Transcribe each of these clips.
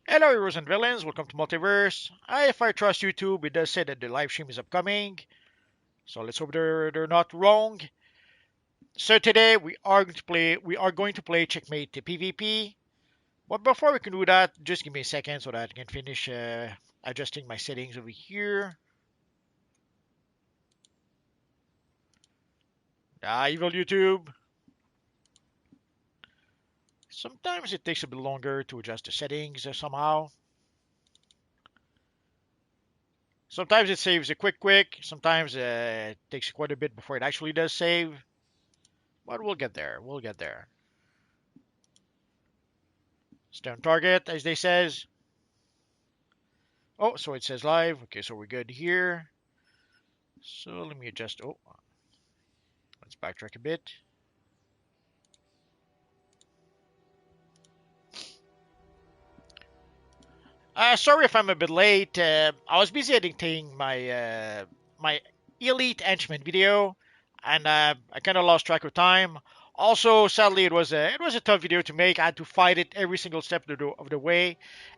Hello, heroes and villains. Welcome to Multiverse. If I trust YouTube, it does say that the live stream is upcoming. So let's hope they're not wrong. So today we are going to play Checkmate the PvP. But before we can do that, just give me a second so that I can finish adjusting my settings over here. Evil YouTube. Sometimes it takes a bit longer to adjust the settings somehow. Sometimes it saves a quick. Sometimes it takes quite a bit before it actually does save. But we'll get there. We'll get there. Stay on target, as they says. Oh, so it says live. Okay, so we're good here. So let me adjust. Oh, let's backtrack a bit. Sorry if I'm a bit late. I was busy editing my Elite Henchman video, and I kind of lost track of time. Also, sadly, it was a tough video to make. I had to fight it every single step of the way.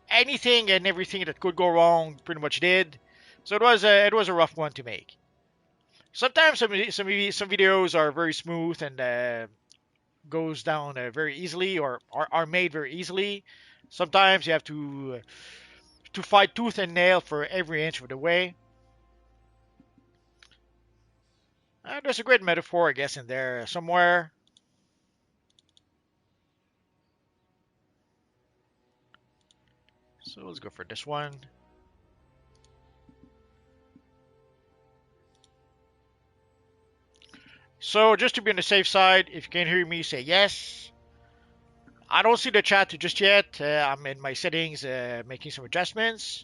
Anything and everything that could go wrong pretty much did. So it was a rough one to make. Sometimes some videos are very smooth and goes down very easily or are made very easily. Sometimes you have to fight tooth and nail for every inch of the way. There's a great metaphor, I guess, in there somewhere. So let's go for this one. So just to be on the safe side, if you can hear me, say yes. I don't see the chat just yet. I'm in my settings, making some adjustments.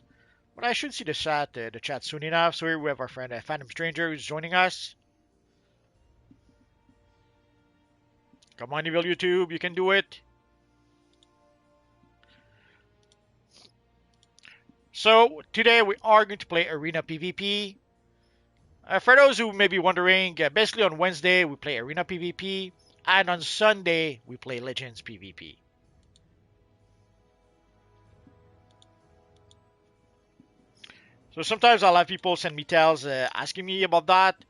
But I should see the chat soon enough. So here we have our friend Phantom Stranger who's joining us. Come on, Evil YouTube, you can do it. So today we are going to play Arena PvP. For those who may be wondering, basically on Wednesday we play Arena PvP, and on Sunday we play Legends PvP. So sometimes I'll have people send me tells asking me about that,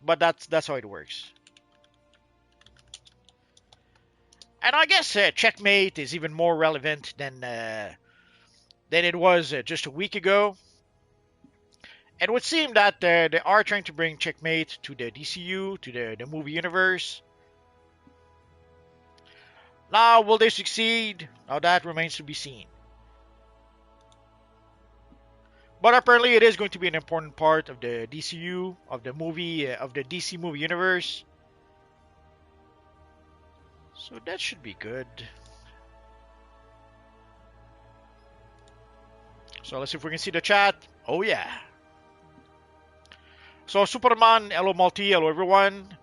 but that's how it works. And I guess Checkmate is even more relevant than it was just a week ago. It would seem that they are trying to bring Checkmate to the DCU, to the movie universe. Now, will they succeed? Now that remains to be seen. But apparently, it is going to be an important part of the DCU, of the movie, of the DC movie universe. So that should be good. So let's see if we can see the chat. Oh yeah. So Superman, hello multi, hello everyone.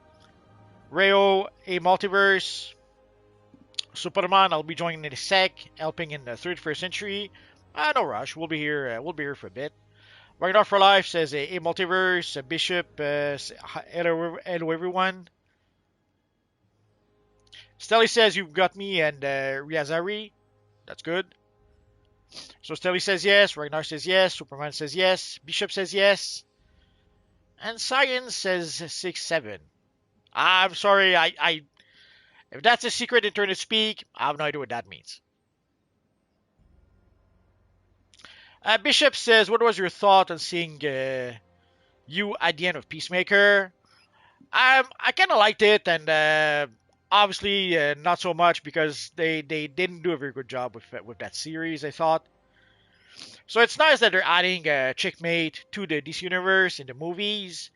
Rayo, a multiverse. Superman, I'll be joining in a sec, helping in the 31st century. No rush, we'll be here. We'll be here for a bit. Ragnar for Life says a multiverse. Bishop, hello everyone. Stelly says you've got me and Riazari. That's good. So Stelly says yes. Ragnar says yes. Superman says yes. Bishop says yes. And Science says 6-7. I'm sorry. If that's a secret internet speak, I have no idea what that means. Bishop says, what was your thought on seeing you at the end of Peacemaker? I kind of liked it, and obviously not so much because they didn't do a very good job with that series, I thought. So it's nice that they're adding Checkmate to the DC Universe in the movies,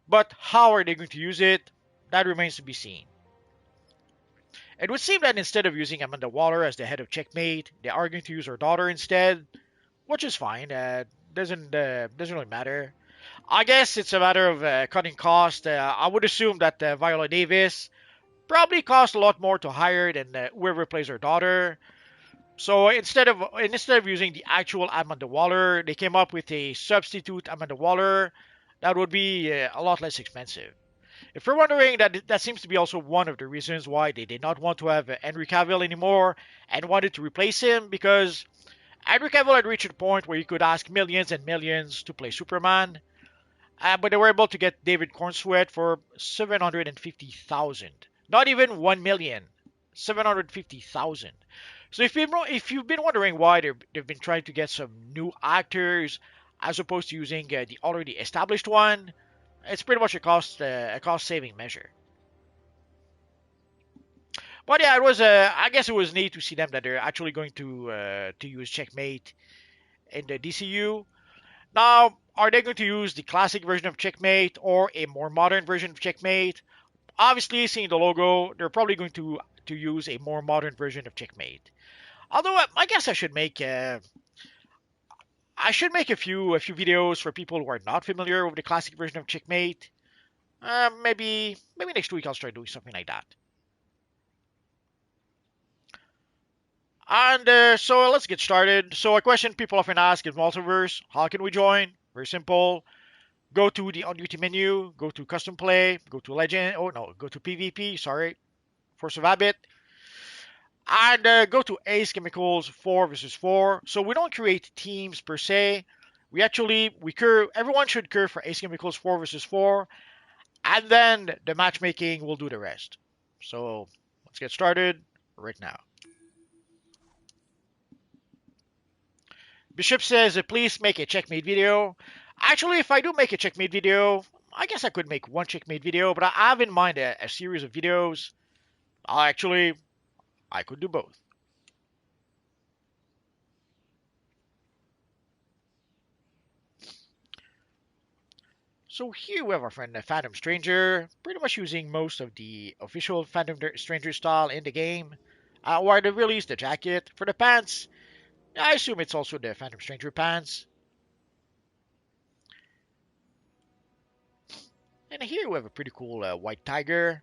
but how are they going to use it? That remains to be seen. It would seem that instead of using Amanda Waller as the head of Checkmate, they are going to use her daughter instead, which is fine. Doesn't really matter. I guess it's a matter of cutting cost. I would assume that Viola Davis probably cost a lot more to hire than whoever plays her daughter. So instead of using the actual Amanda Waller, they came up with a substitute Amanda Waller that would be a lot less expensive. If you're wondering, that seems to be also one of the reasons why they did not want to have Henry Cavill anymore and wanted to replace him, because Henry Cavill had reached a point where he could ask millions and millions to play Superman, but they were able to get David Cornsweet for 750,000. Not even 1 million, 750,000. So if you've been wondering why they've been trying to get some new actors as opposed to using the already established one, it's pretty much a cost saving measure. But yeah, it was I guess it was neat to see them that they're actually going to use Checkmate in the DCU. Now, are they going to use the classic version of Checkmate or a more modern version of Checkmate? Obviously, seeing the logo, they're probably going to use a more modern version of Checkmate. Although I guess I should make a few videos for people who are not familiar with the classic version of Checkmate. Maybe next week I'll start doing something like that. And so let's get started. So a question people often ask is Multiverse. How can we join? Very simple. Go to the on duty menu, go to custom play, go to legend. Oh no, go to PvP. Sorry, Force of Habit, and go to Ace Chemicals 4 versus 4. So we don't create teams per se. We curve. Everyone should curve for Ace Chemicals 4 versus 4, and then the matchmaking will do the rest. So let's get started right now. Bishop says, please make a checkmate video. Actually, if I do make a checkmate video, I guess I could make one checkmate video, but I have in mind a series of videos. Actually, I could do both. So here we have our friend Phantom Stranger, pretty much using most of the official Phantom Stranger style in the game. Where they released the jacket. For the pants, I assume it's also the Phantom Stranger pants. And here we have a pretty cool white tiger.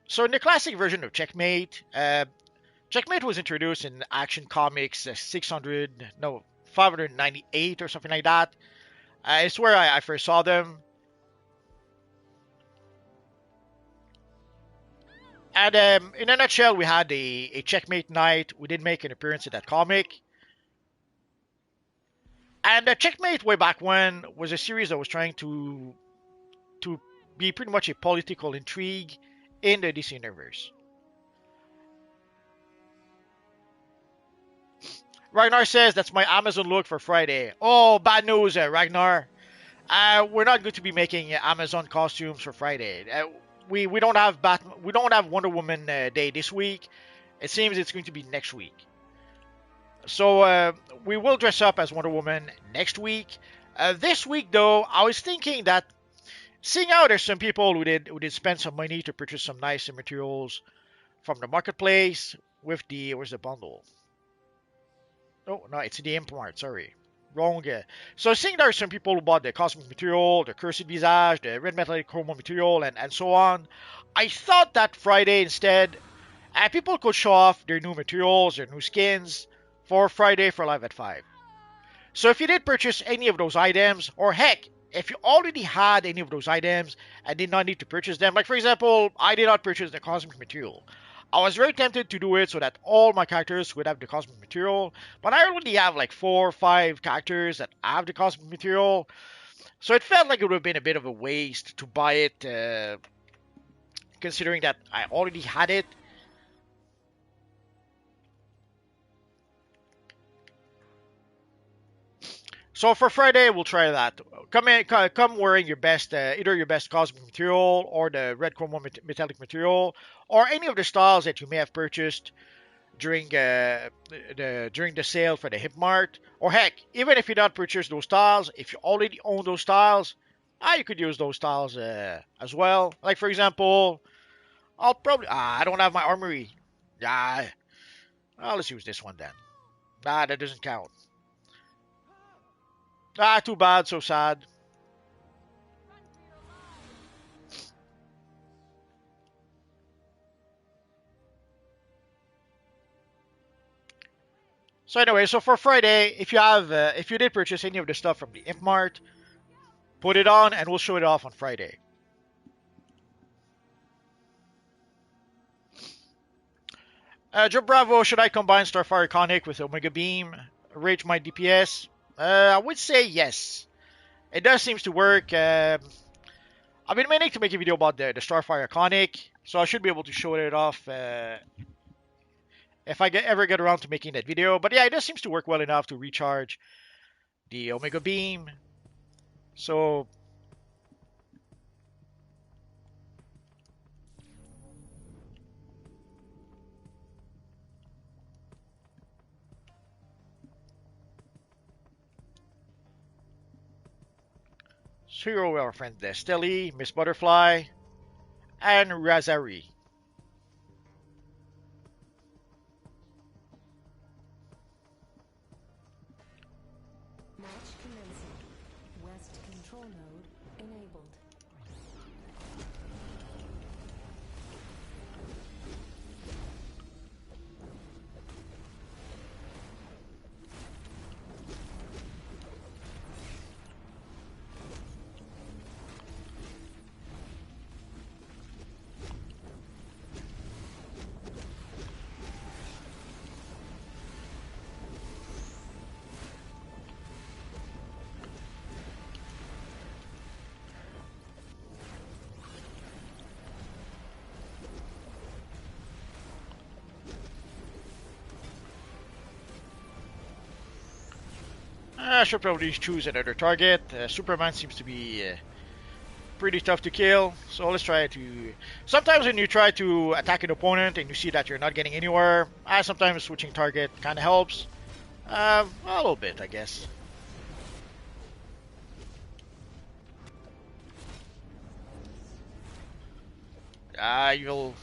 So in the classic version of Checkmate, Checkmate was introduced in Action Comics 600, no, 598 or something like that. It's where I first saw them. And in a nutshell, we had a Checkmate night. We did make an appearance in that comic. And Checkmate, way back when, was a series that was trying to be pretty much a political intrigue in the DC universe. Ragnar says that's my Amazon look for Friday. Oh, bad news, Ragnar. We're not going to be making Amazon costumes for Friday. We don't have we don't have Wonder Woman Day this week. It seems it's going to be next week. So we will dress up as Wonder Woman next week. This week, though, I was thinking that seeing how there's some people who did spend some money to purchase some nice materials from the marketplace with the where's the bundle? Oh no, it's the import. Sorry, wrong. So seeing there are some people who bought the cosmic material, the cursed visage, the red metallic chroma material, and so on, I thought that Friday instead, people could show off their new materials, their new skins for Friday for Live at 5. So if you did purchase any of those items, or heck, if you already had any of those items and did not need to purchase them, like for example, I did not purchase the cosmic material. I was very tempted to do it so that all my characters would have the cosmic material, but I already have like 4 or 5 characters that have the cosmic material, so it felt like it would have been a bit of a waste to buy it, considering that I already had it. So for Friday, we'll try that. Come wearing your best, either your best cosmic material or the red chrome metallic material, or any of the styles that you may have purchased during the sale for the Hip Mart. Or heck, even if you don't purchase those styles, if you already own those styles, you could use those styles as well. Like for example, I'll probably I don't have my armory. Ah, let's use this one then. That doesn't count. Too bad, so sad. So anyway, so for Friday, if you did purchase any of the stuff from the Imp Mart, put it on and we'll show it off on Friday. Joe Bravo, should I combine Starfire Iconic with Omega Beam, rage my DPS? I would say yes. It does seem to work. I've been meaning to make a video about the Starfire Iconic, so I should be able to show it off if I ever get around to making that video. But yeah, it does seem to work well enough to recharge the Omega Beam. So here we are, our friend Stelly, Miss Butterfly, and Razari. Match commencing. West control node enabled. I should probably choose another target. Superman seems to be pretty tough to kill, so let's try to... Sometimes when you try to attack an opponent and you see that you're not getting anywhere, sometimes switching target kind of helps. A little bit, I guess. You'll...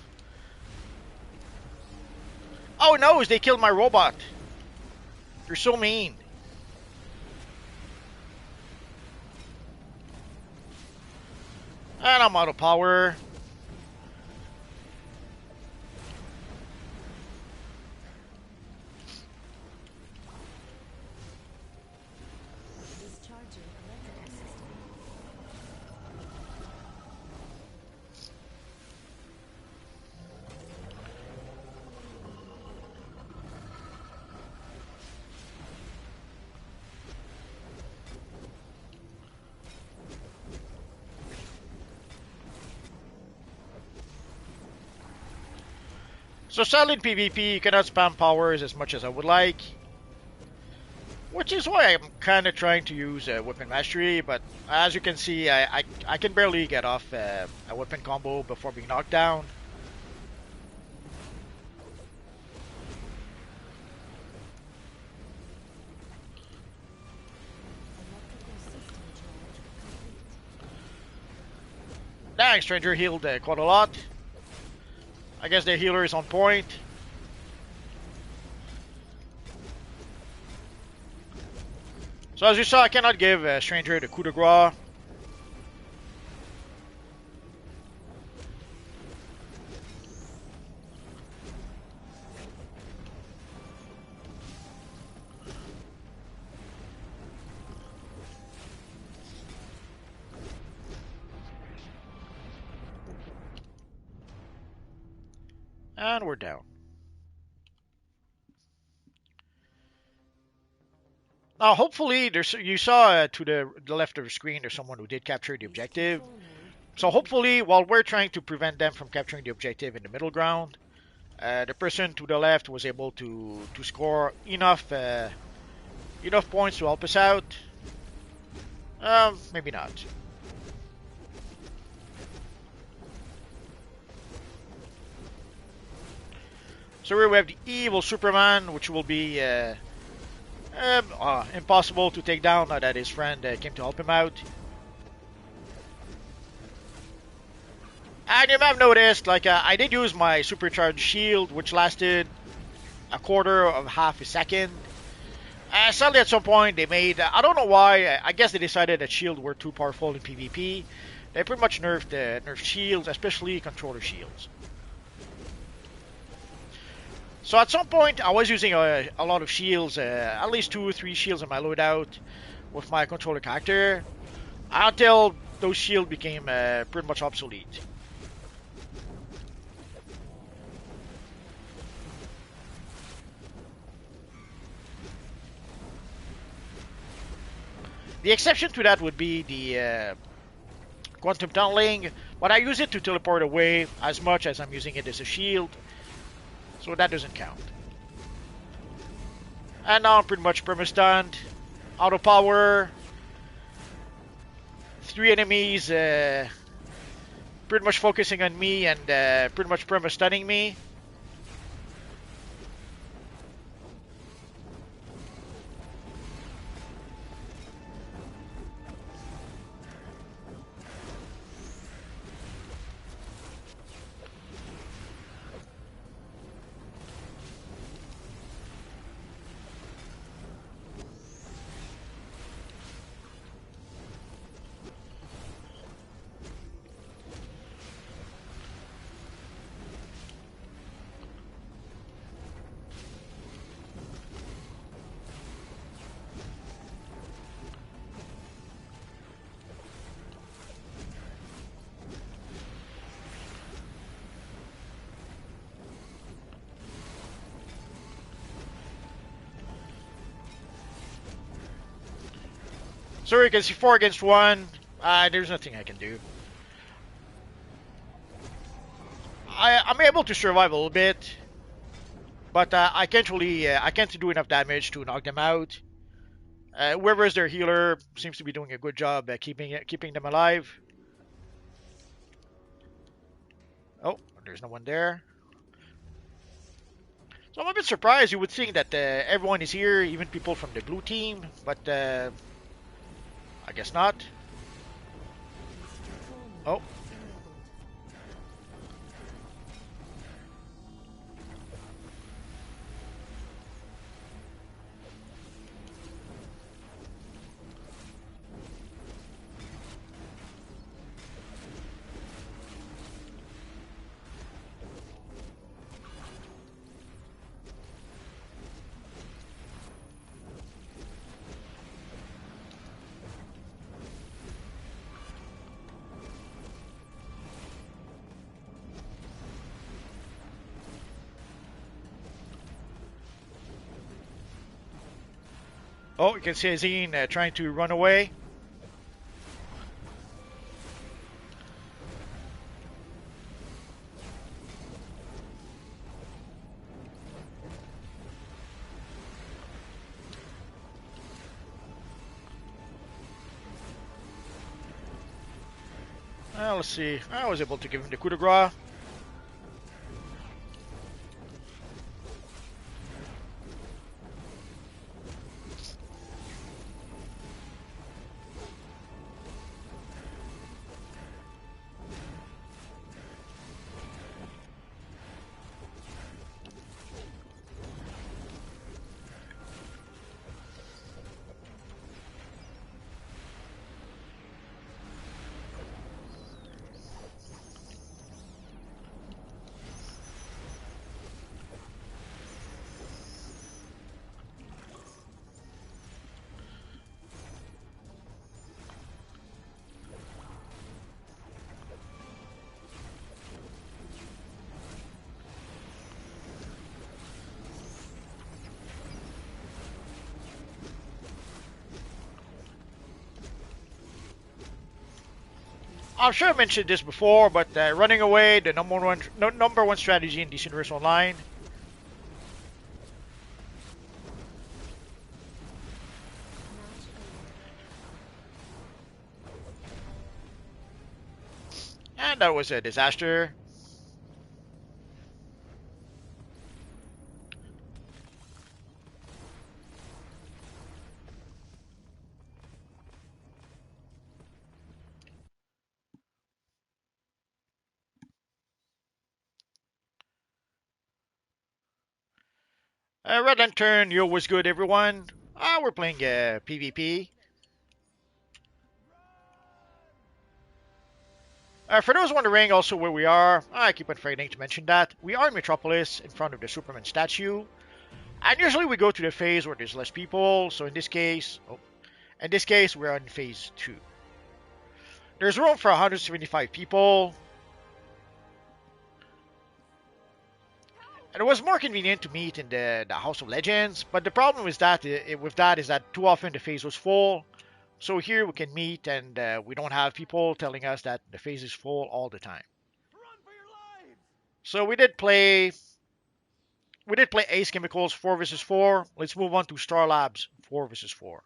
Oh no, they killed my robot. You're so mean. And I'm out of power. Discharging electrical system. So sadly in PvP, you cannot spam powers as much as I would like. Which is why I'm kind of trying to use Weapon Mastery, but as you can see, I can barely get off a weapon combo before being knocked down. Electrical system charge complete. Dang, Stranger healed quite a lot. I guess their healer is on point. So as you saw, I cannot give Stranger the coup de grace. And we're down. Now, hopefully, you saw to the left of the screen, there's someone who did capture the objective. So hopefully, while we're trying to prevent them from capturing the objective in the middle ground, the person to the left was able to score enough points to help us out. Maybe not. So here we have the evil Superman, which will be impossible to take down now that his friend came to help him out. And you may have noticed, I did use my supercharged shield, which lasted a quarter of half a second. Sadly, at some point, they made... I don't know why. I guess they decided that shields were too powerful in PvP. They pretty much nerfed shields, especially controller shields. So at some point, I was using a lot of shields, at least 2 or 3 shields in my loadout with my controller character, until those shields became pretty much obsolete. The exception to that would be the quantum tunneling, but I use it to teleport away as much as I'm using it as a shield, so that doesn't count. And now I'm pretty much perma-stunned, auto power, 3 enemies pretty much focusing on me and pretty much perma-stunning me. So you can see 4 against 1. There's nothing I can do. I'm able to survive a little bit, but I can't do enough damage to knock them out. Whoever is their healer seems to be doing a good job at keeping them alive. Oh, there's no one there. So I'm a bit surprised. You would think that everyone is here, even people from the blue team, but I guess not. Oh. Oh, you can see Azine trying to run away. Let's see. I was able to give him the coup de grace. I'm sure I mentioned this before, but running away, the number one strategy in this universe online. And that was a disaster. Red Lantern, yo, was good, everyone. We're playing PvP. For those wondering also where we are, I keep on forgetting to mention that we are in Metropolis in front of the Superman statue. And usually we go to the phase where there's less people. So in this case, we're on phase 2. There's room for 175 people. And it was more convenient to meet in the House of Legends, but the problem is that with that is that too often the phase was full. So here we can meet and we don't have people telling us that the phase is full all the time. So we did play Ace Chemicals 4 versus 4. Let's move on to Star Labs 4 versus 4.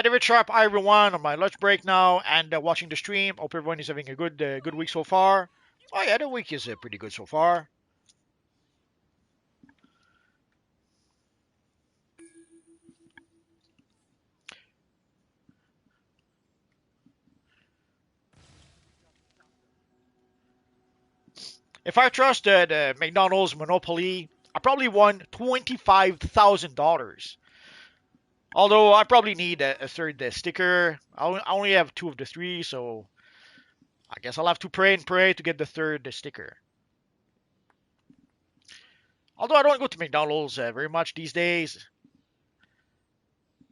David Sharp, hi everyone, on my lunch break now and watching the stream. Hope everyone is having a good week so far. Oh yeah, the week is pretty good so far. If I trust the McDonald's monopoly, I probably won $25,000. Although I probably need a third sticker. I only have 2 of the 3, so I guess I'll have to pray and pray to get the third sticker. Although I don't go to McDonald's very much these days.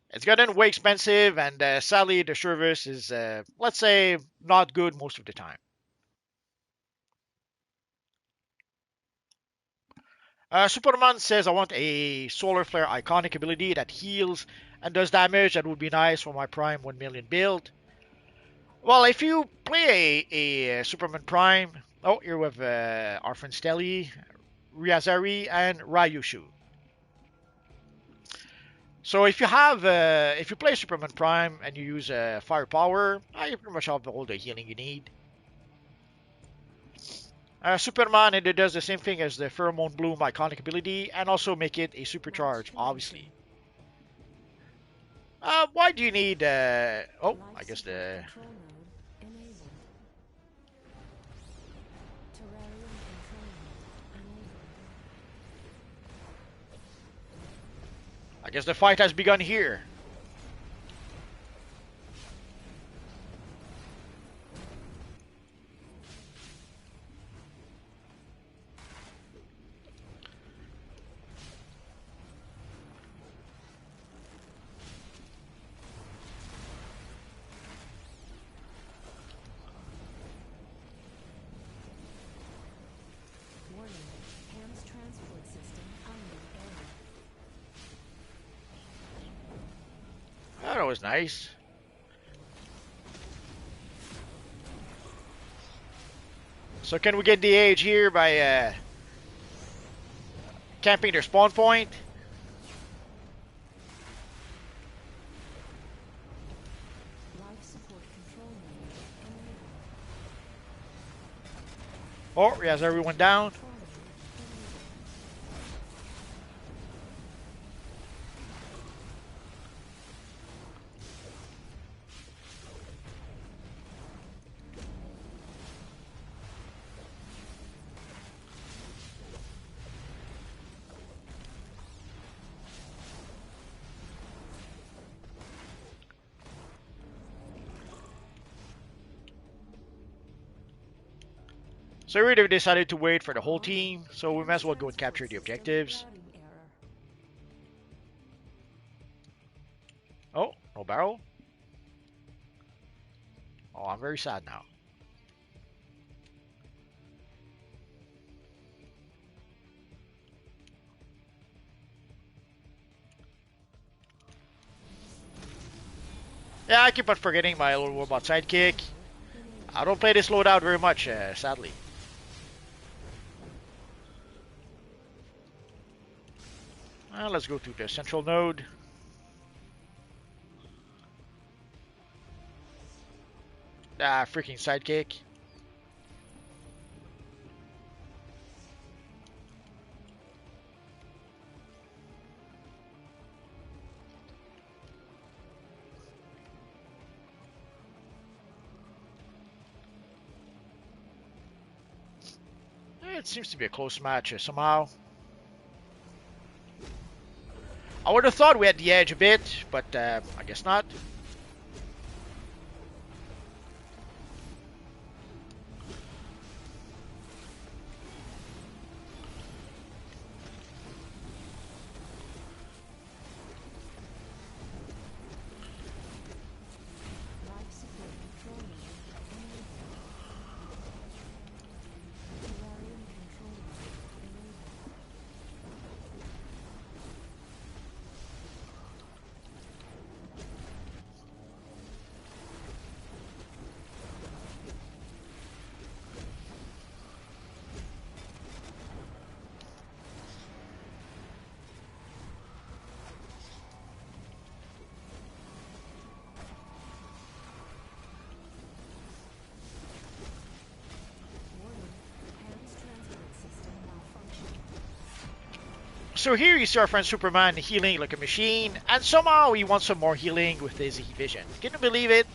It's gotten way expensive, and sadly the service is, let's say, not good most of the time. Superman says I want a solar flare iconic ability that heals and does damage. That would be nice for my Prime 1 million build. Well, if you play a Superman Prime, oh, here with our friend Stelly, Ryazari, and Ryushu. So if you play Superman Prime and you use firepower, you pretty much have all the healing you need. Superman, and it does the same thing as the Pheromone Bloom iconic ability, and also make it a supercharge, obviously. Why do you need? Oh, I guess the. I guess the fight has begun here. Oh, that was nice. So can we get the age here by camping their spawn point? Oh, he has everyone down. So we decided to wait for the whole team, so we might as well go and capture the objectives. Oh, no barrel. Oh, I'm very sad now. Yeah, I keep on forgetting my little robot sidekick. I don't play this loadout very much, sadly. Let's go to the central node. Ah, freaking sidekick. It seems to be a close match somehow. I would have thought we had the edge a bit, but I guess not. Life support control node enabled. Terrarium control node enabled. Warning, PAM's transport system malfunction. So here you see our friend Superman healing like a machine, and somehow he wants some more healing with his heat vision. Can you believe it?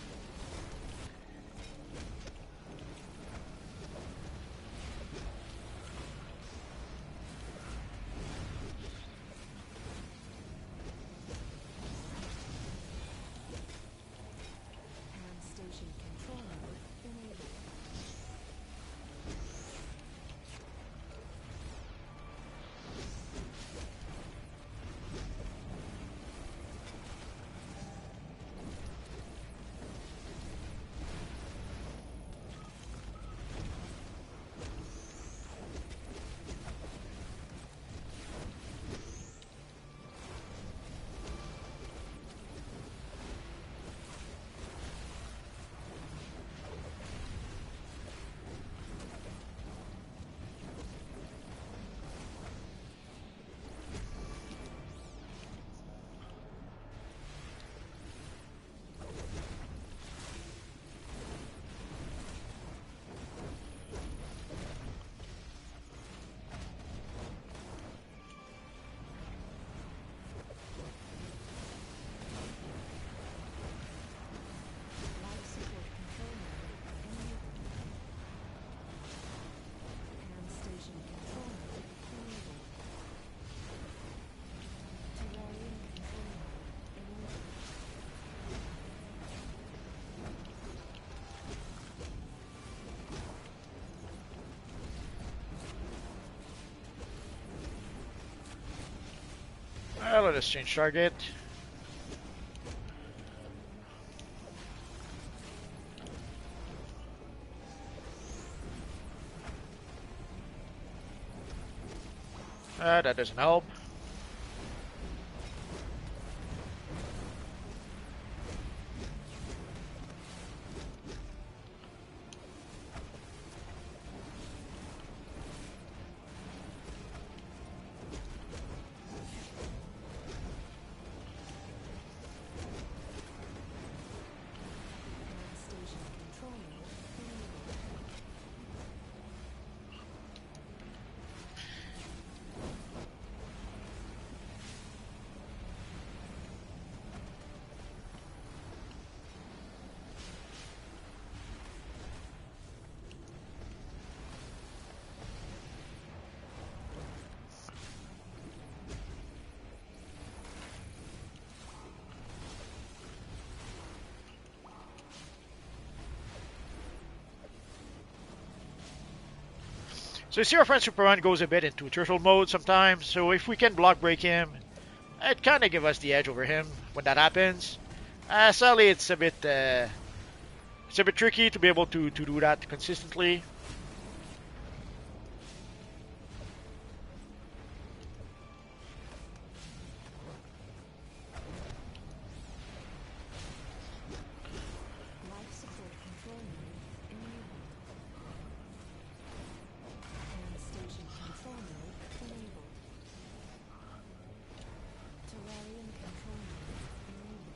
PAM station control node enabled. Life support control node enabled. PAM station control node enabled. Terrarium control node enabled. Let us change target. That doesn't help. PAM station control node enabled. So you see our friend Superman goes a bit into turtle mode sometimes, so if we can block break him, it kind of give us the edge over him when that happens. Sadly, it's a bit tricky to be able to do that consistently. Life support control node enabled. PAM station control node enabled. Terrarium control node enabled.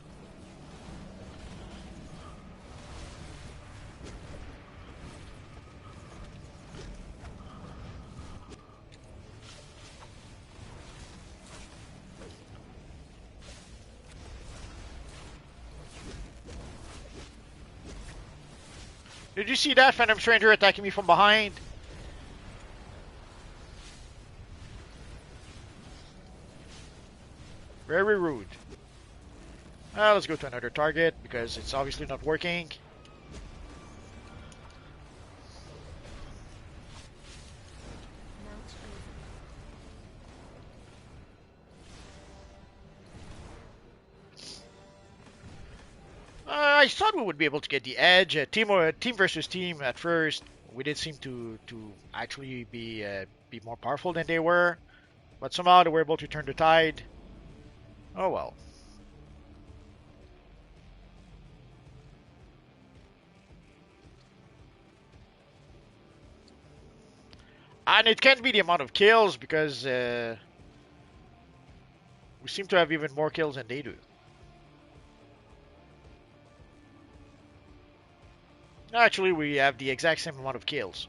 Did you see that Phantom Stranger attacking me from behind? Very rude. Let's go to another target because it's obviously not working. Mount I thought we would be able to get the edge. Team versus team at first, we did seem to actually be more powerful than they were, but somehow they were able to turn the tide. Oh well. And it can't be the amount of kills because we seem to have even more kills than they do. Actually, we have the exact same amount of kills.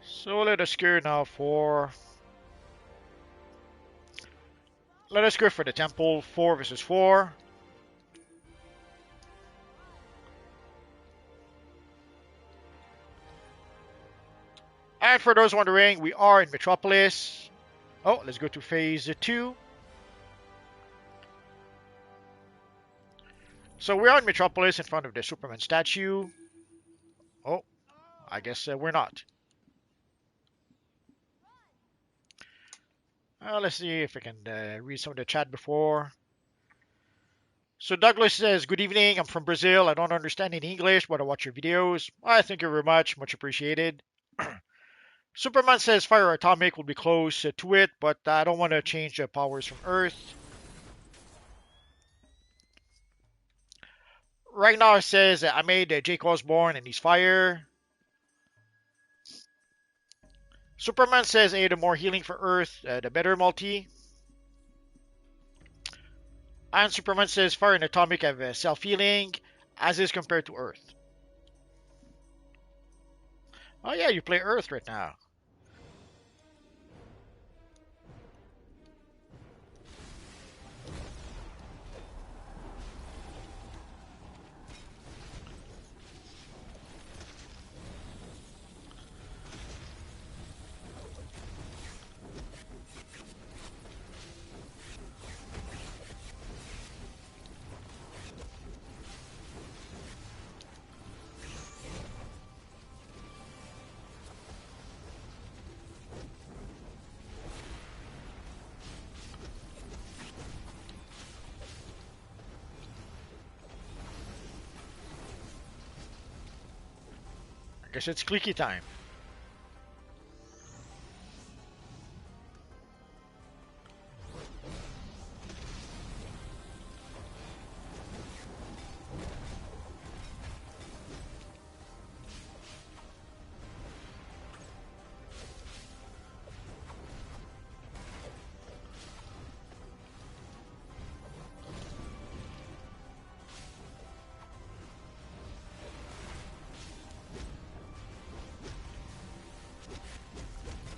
So let us go now for. Let us go for the temple 4 versus 4. And for those wondering, we are in Metropolis. Oh, let's go to phase 2. So we are in Metropolis in front of the Superman statue. Oh, I guess we're not. Let's see if I can read some of the chat before. So Douglas says, "Good evening. I'm from Brazil. I don't understand any English, but I watch your videos. I thank you very much. Much appreciated." Superman says Fire Atomic will be close to it, but I don't want to change the powers from Earth. Right now it says I made Jake Osborne and he's fire. Superman says, "Hey, the more healing for Earth, the better, multi." And Superman says Fire and Atomic have self-healing, as is compared to Earth. Oh yeah, you play Earth right now. I guess it's clicky time.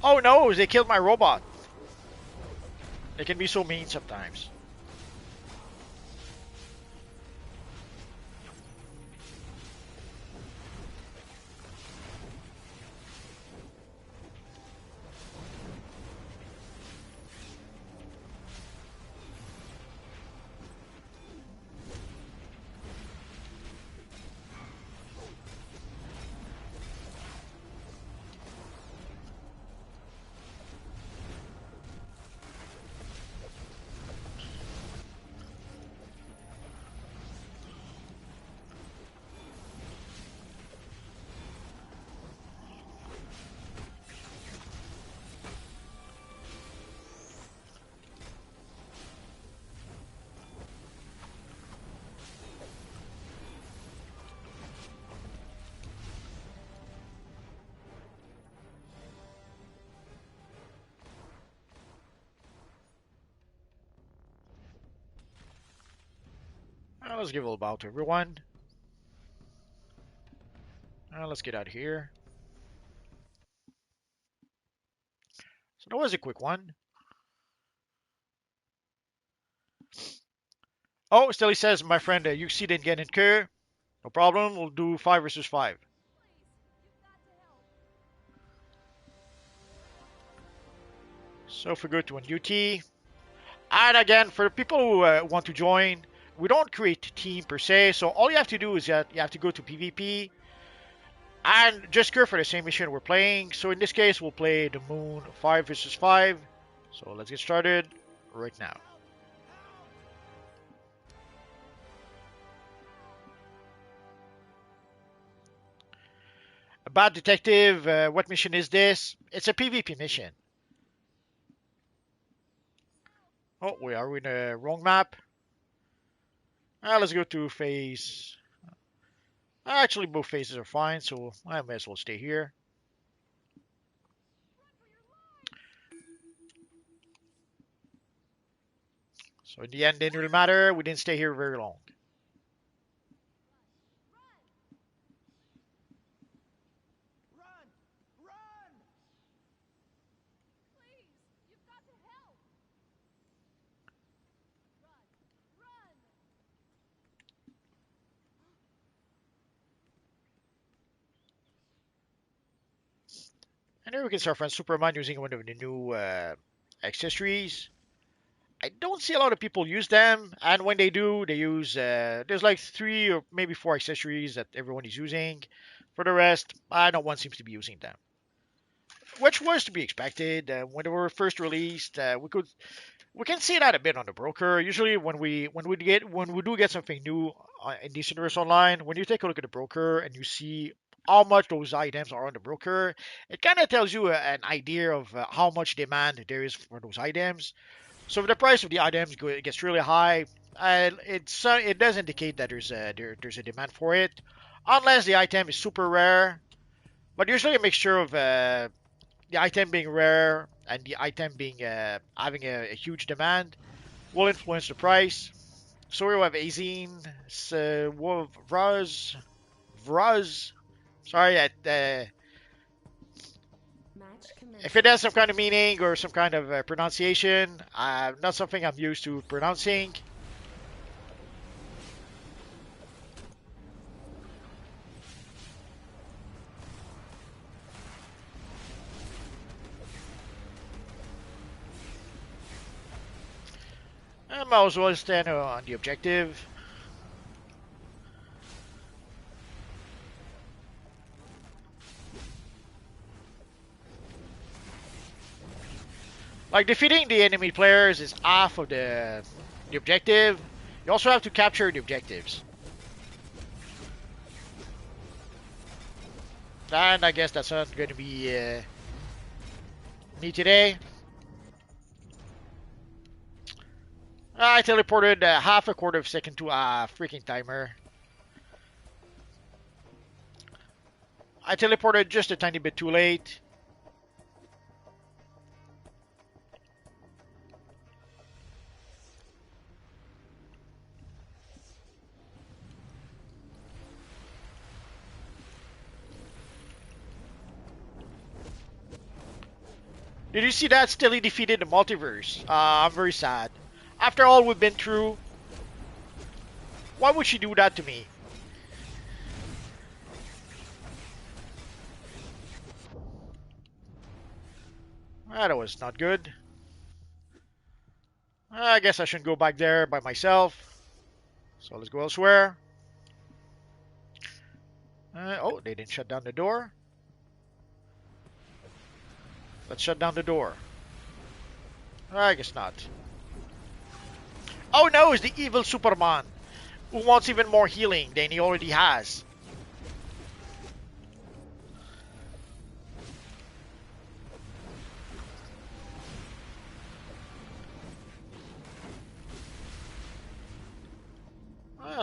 Oh no, they killed my robot. They can be so mean sometimes. Let's give a little bow to everyone. Let's get out of here. That was a quick one. Oh, Stilly says, my friend, you see didn't get in care. No problem. We'll do 5 versus 5. So if we go to a new T, and again, for the people who want to join, we don't create a team per se. So all you have to do is that you have to go to PvP and just go for the same mission we're playing. So in this case, we'll play the Moon 5 versus 5. So let's get started right now. A bad detective, what mission is this? It's a PvP mission. Oh, we are in the wrong map. Let's go to phase. Actually, both phases are fine, so I may as well stay here. So in the end, it didn't really matter. We didn't stay here very long. And here we can start from Superman using one of the new accessories. I don't see a lot of people use them, and when they do, they use there's like 3 or maybe 4 accessories that everyone is using. For the rest, no one seems to be using them, which was to be expected. When they were first released, we can see that a bit on the broker. Usually, when we do get something new in this universe online, when you take a look at the broker and you see how much those items are on the broker, it kind of tells you an idea of how much demand there is for those items. So if the price of the items gets really high, it does indicate that there's a demand for it, unless the item is super rare. But usually a mixture of the item being rare and the item being having a huge demand will influence the price. So we have Azine, Vraz. Sorry, Match if it commencing. has some kind of meaning or some kind of pronunciation, not something I'm used to pronouncing. I might as well stand on the objective. Like defeating the enemy players is half of the objective. You also have to capture the objectives. And I guess that's not going to be me today. I teleported half a quarter of a second to a freaking timer. I teleported just a tiny bit too late. Did you see that? Still he defeated the multiverse. I'm very sad. After all we've been through, why would she do that to me? That was not good. I guess I shouldn't go back there by myself. So let's go elsewhere. Oh, they didn't shut down the door. Let's shut down the door. I guess not. Oh no, it's the evil Superman, who wants even more healing than he already has.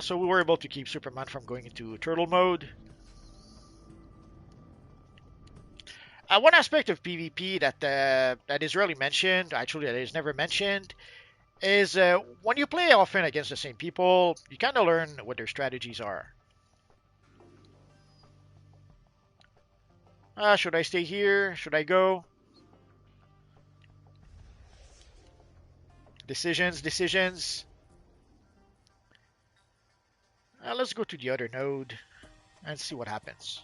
So we were able to keep Superman from going into turtle mode. One aspect of PvP that is rarely mentioned, actually that is never mentioned, is when you play often against the same people, you kind of learn what their strategies are. Should I stay here? Should I go? Decisions. Let's go to the other node and see what happens.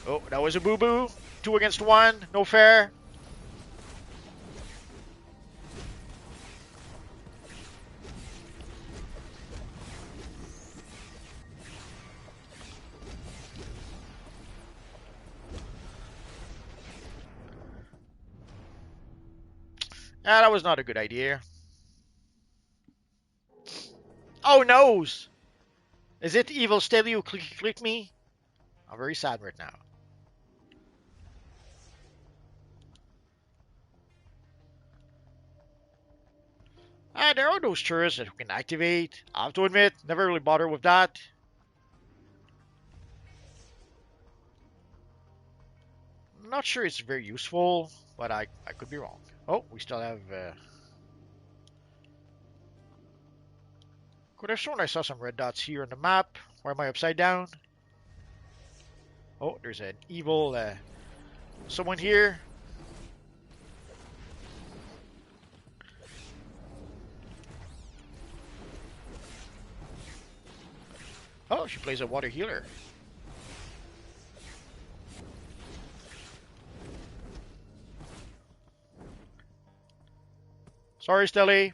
Oh, that was a boo-boo. 2 against 1. No fair. That was not a good idea. Oh, noes! Is it Evil Steady who clicked me? I'm very sad right now. There are those turrets that we can activate. I have to admit, never really bothered with that. I'm not sure it's very useful, but I could be wrong. Oh, we still have... Could have sworn I saw some red dots here on the map. Why am I upside down? Oh, there's an evil... someone here. Oh, she plays a water healer. Sorry, Stelly.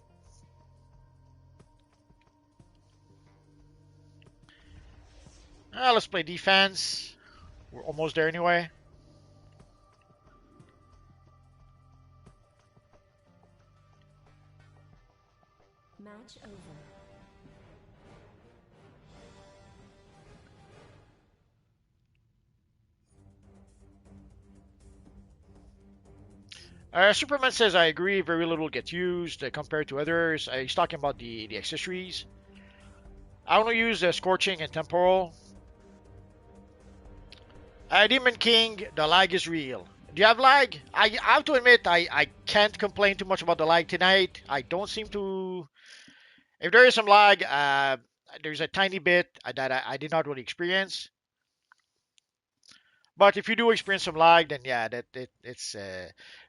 Let's play defense. We're almost there anyway. Match over. Superman says, I agree, very little gets used compared to others. He's talking about the accessories. I only use Scorching and Temporal. Demon King, the lag is real. Do you have lag? I have to admit, I can't complain too much about the lag tonight. I don't seem to... If there is some lag, there's a tiny bit that I did not really experience. But if you do experience some lag, then yeah, it's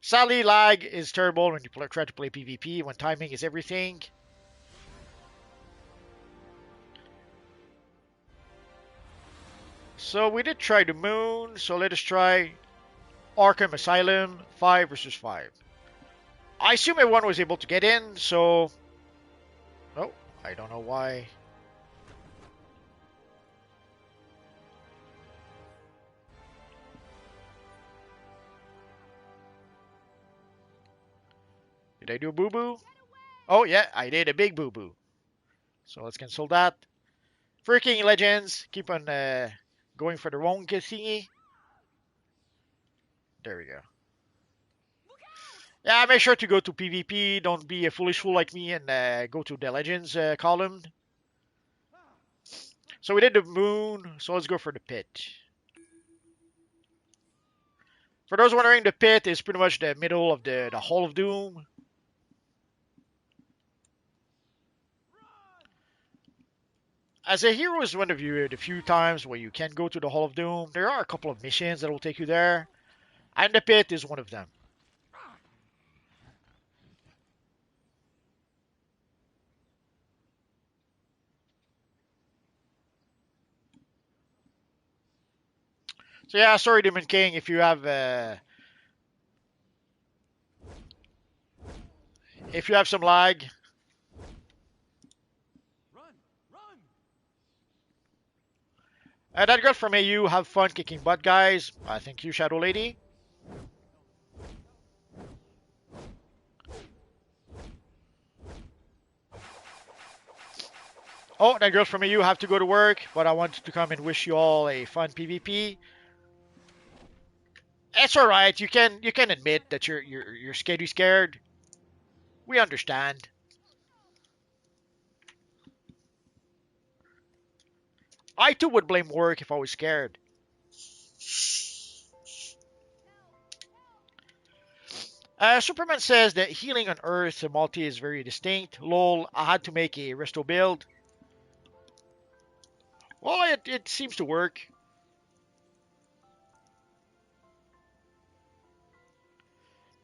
sadly lag is terrible when you try to play PvP when timing is everything. So we did try the moon, so let us try Arkham Asylum 5 versus 5. I assume everyone was able to get in, so oh, I don't know why. Did I do a boo-boo? Oh, yeah, I did a big boo-boo. So let's cancel that. Freaking Legends. Keep on going for the wrong thingy. There we go. Yeah, make sure to go to PvP. Don't be a foolish fool like me and go to the Legends column. So we did the moon, so let's go for the pit. For those wondering, the pit is pretty much the middle of the Hall of Doom. As a hero is one of the few times where you can go to the Hall of Doom. There are a couple of missions that will take you there, and the pit is one of them. So yeah, sorry Demon King, if you have some lag. That girl from AU, have fun kicking butt, guys. Thank you, Shadow Lady. Oh, that girl from AU have to go to work, but I wanted to come and wish you all a fun PvP. It's all right. You can admit that you're scared. We understand. I too would blame work if I was scared. Superman says that healing on Earth multi is very distinct. Lol, I had to make a resto build. Well, it seems to work.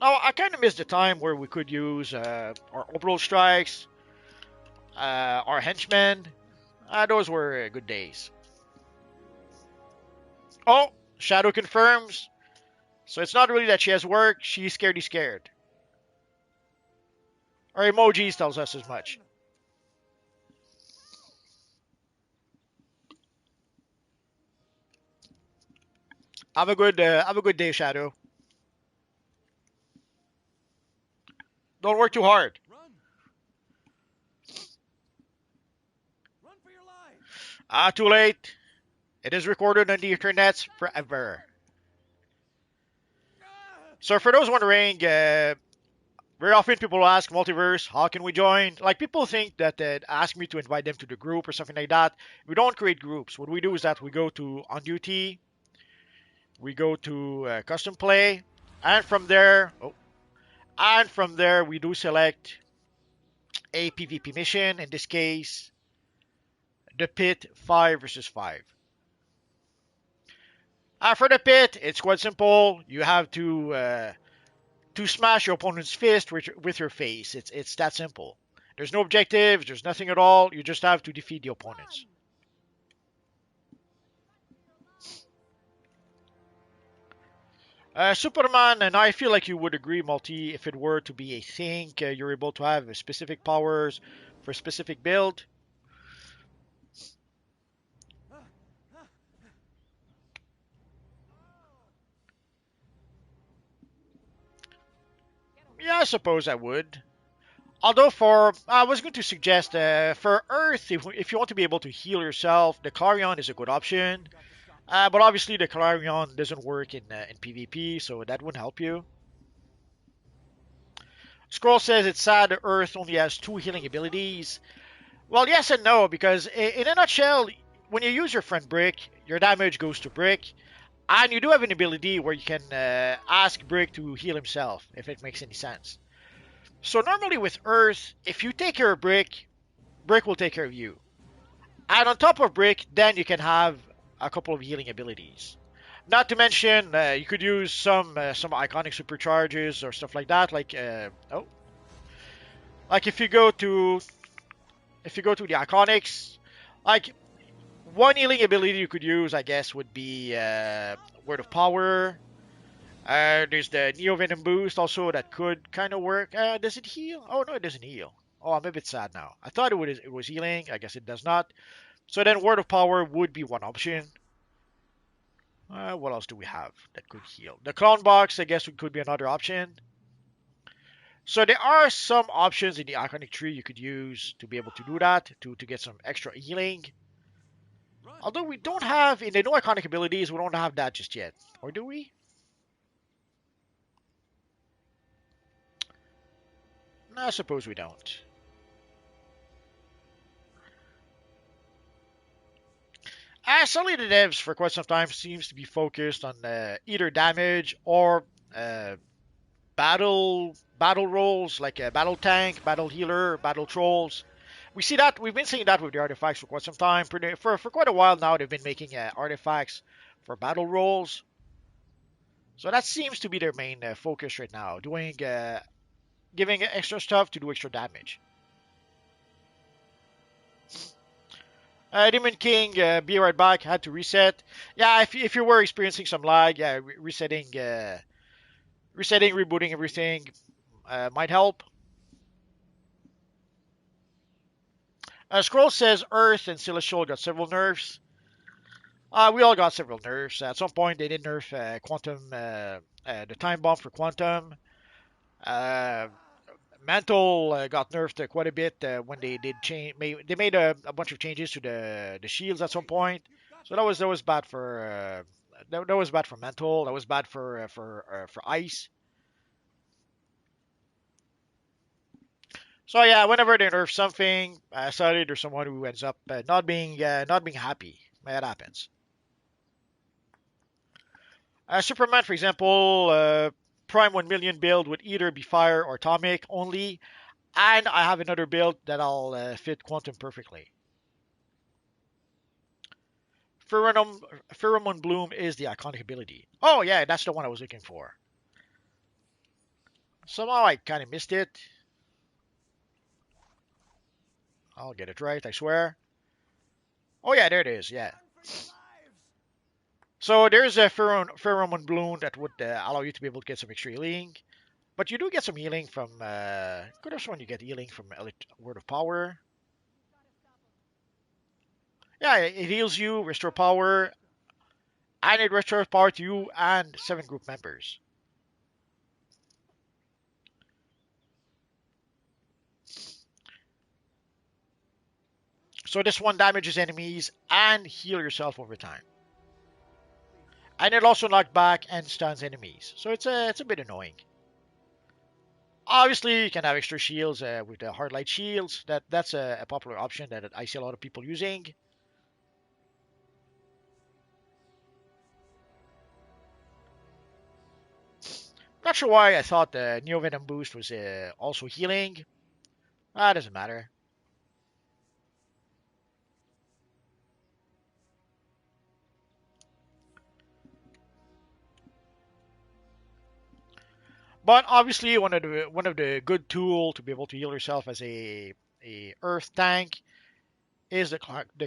Now, I kind of miss the time where we could use our orbital strikes, our henchmen. Those were good days. Oh, Shadow confirms. So it's not really that she has work, she's scaredy scared. Our emojis tells us as much. Have a good day, Shadow. Don't work too hard. Run! Run for your lives! Too late. It is recorded on the internet forever. So for those wondering, very often people ask Multiverse, how can we join? Like people think that ask me to invite them to the group or something like that. We don't create groups. What we do is that we go to on duty, we go to custom play, and from there we do select a PvP mission. In this case, the pit 5 versus 5. For the pit, it's quite simple. You have to smash your opponent's fist with your face. It's that simple. There's no objectives. There's nothing at all. You just have to defeat the opponents. Superman, and I feel like you would agree, Multi, if it were to be a thing, you're able to have specific powers for a specific build. Yeah, I suppose I would. Although I was going to suggest for Earth, if you want to be able to heal yourself, the Clarion is a good option. But obviously the Clarion doesn't work in PvP, so that wouldn't help you. Scroll says it's sad that Earth only has 2 healing abilities. Well, yes and no, because in a nutshell, when you use your friend Brick, your damage goes to Brick, and you do have an ability where you can ask Brick to heal himself, if it makes any sense. So normally with Earth, if you take care of Brick, Brick will take care of you. And on top of Brick, then you can have a couple of healing abilities. Not to mention, you could use some iconic supercharges or stuff like that. Like if you go to the iconics, like one healing ability you could use, I guess, would be Word of Power. There's the Neo Venom boost also that could kind of work. Does it heal? Oh no, it doesn't heal. Oh, I'm a bit sad now. I thought it was healing. I guess it does not. So then Word of Power would be one option. What else do we have that could heal? The Clown Box, I guess, could be another option. So there are some options in the Iconic Tree you could use to be able to do that, to get some extra healing. Although we don't have, in the no Iconic abilities, we don't have that just yet. Or do we? No, I suppose we don't. Suddenly the devs for quite some time seems to be focused on either damage or battle roles like battle tank, battle healer, battle trolls. We see that we've been seeing that with the artifacts for quite some time. For quite a while now, they've been making artifacts for battle roles. So that seems to be their main focus right now, doing giving extra stuff to do extra damage. Demon King, be right back. Had to reset. Yeah, if you were experiencing some lag, yeah, resetting, rebooting everything might help. Scroll says Earth and Celestial got several nerfs. We all got several nerfs. At some point, they did nerf Quantum, the time bomb for Quantum. Uh, Mantle got nerfed quite a bit when they did change. They made a bunch of changes to the shields at some point. So that was bad for that was bad for Mantle. That was bad for Ice. So yeah, whenever they nerf something, sadly there's someone who ends up not being happy. That happens. Superman, for example, Prime 1 million build would either be fire or atomic only, and I have another build that'll fit quantum perfectly. Pheromone, Pheromone Bloom is the iconic ability. Oh yeah, that's the one I was looking for. Somehow I kind of missed it. I'll get it right, I swear. Oh yeah, there it is. Yeah. Run for your lives! So there's a pheromone bloom that would allow you to be able to get some extra healing. But you do get some healing from. Could have sworn you get healing from Word of Power. Yeah, it heals you, restore power, and it restores power to you and 7 group members. So this one damages enemies and heal yourself over time. And it also knocks back and stuns enemies. So it's a bit annoying. Obviously, you can have extra shields with the hard light shields. That's a popular option that I see a lot of people using. Not sure why I thought the Neo Venom boost was also healing. Ah, doesn't matter. But obviously, one of the good tool to be able to heal yourself as a Earth tank is the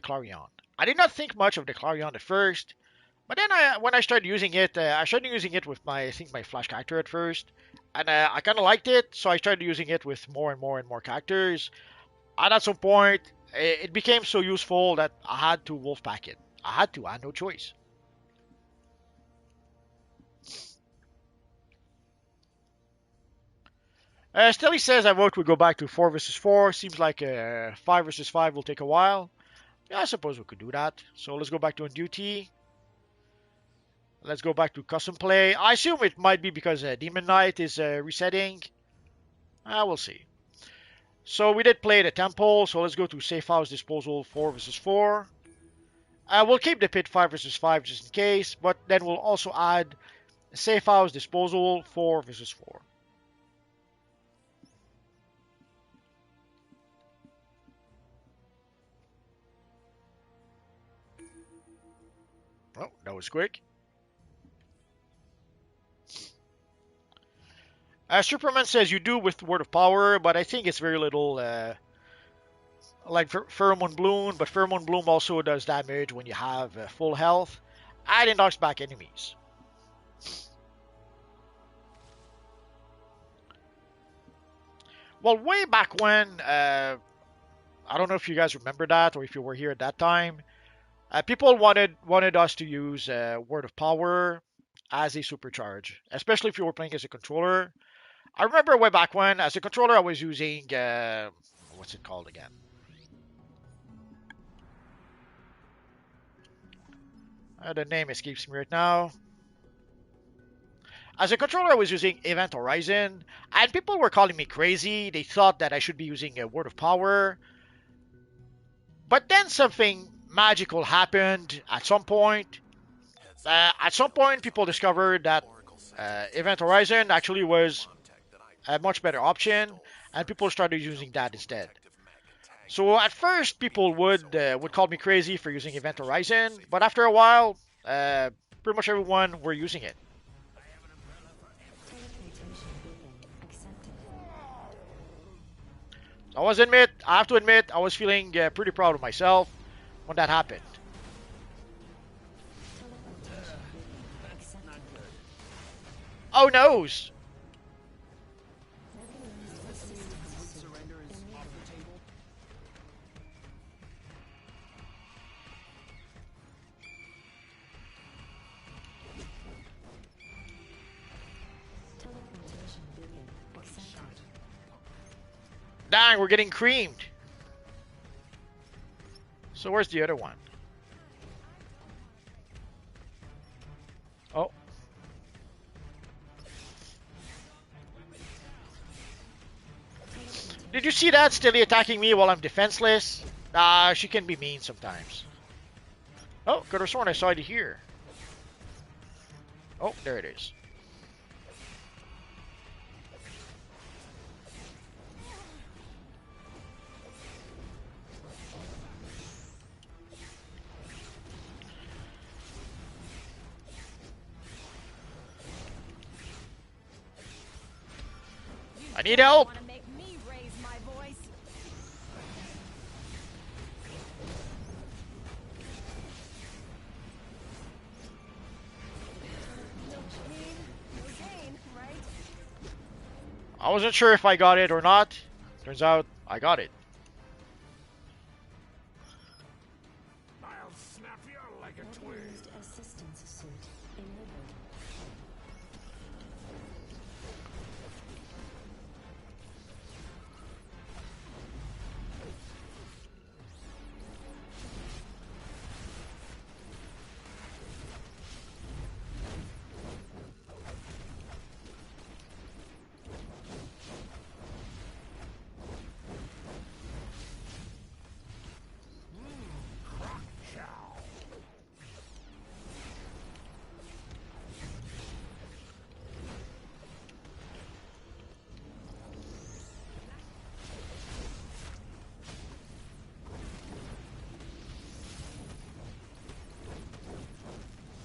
Clarion. I did not think much of the Clarion at first, but then when I started using it, I started using it with my flash character at first, and I kind of liked it, so I started using it with more and more and more characters. And at some point, it became so useful that I had to wolfpack it. I had to. I had no choice. Stelly says I vote we go back to 4 versus 4. Seems like 5 versus 5 will take a while. Yeah, I suppose we could do that. So let's go back to on duty. Let's go back to custom play. I assume it might be because Demon Knight is resetting. We'll see. So we did play the temple. So let's go to safe house disposal 4 versus 4. We'll keep the pit 5 versus 5 just in case. But then we'll also add safe house disposal 4 versus 4. Oh, that was quick. Superman says you do with Word of Power, but I think it's very little like Pheromone Bloom, but Pheromone Bloom also does damage when you have full health, and it knocks back enemies. Well, way back when, I don't know if you guys remember that or if you were here at that time, people wanted us to use Word of Power as a supercharge, especially if you were playing as a controller. I remember way back when, as a controller, I was using what's it called again? The name escapes me right now. As a controller, I was using Event Horizon, and people were calling me crazy. They thought that I should be using a Word of Power. But then something magical happened at some point. At some point, people discovered that Event Horizon actually was a much better option, and people started using that instead. So at first, people would call me crazy for using Event Horizon, but after a while, pretty much everyone were using it. I have to admit, I was feeling pretty proud of myself when that happened. Oh noes! Dang, we're getting creamed. So where's the other one? Oh. Did you see that? Stilly attacking me while I'm defenseless? She can be mean sometimes. Oh, could have sworn I saw it here. Oh, there it is. I need help. Want to make me raise my voice? No pain, no gain, right? I wasn't sure if I got it or not. Turns out I got it. I'll snap you like a twig. Motorized assistance suit enabled.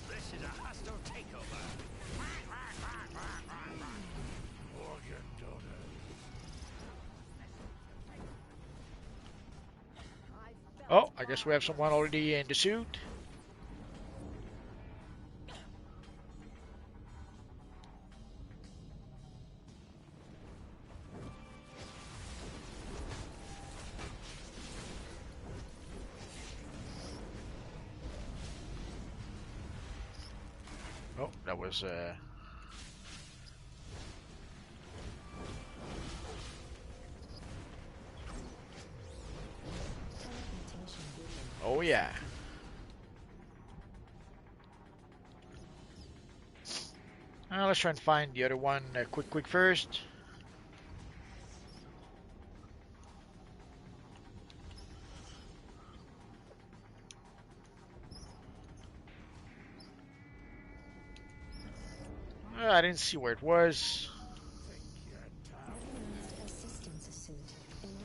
This is a hostile takeover. Organ donor. Oh, I guess we have someone already in the suit. Oh, that was Teleportation given. oh yeah. Let's try and find the other one quick first. I didn't see where it was. Motorized assistance suit enabled.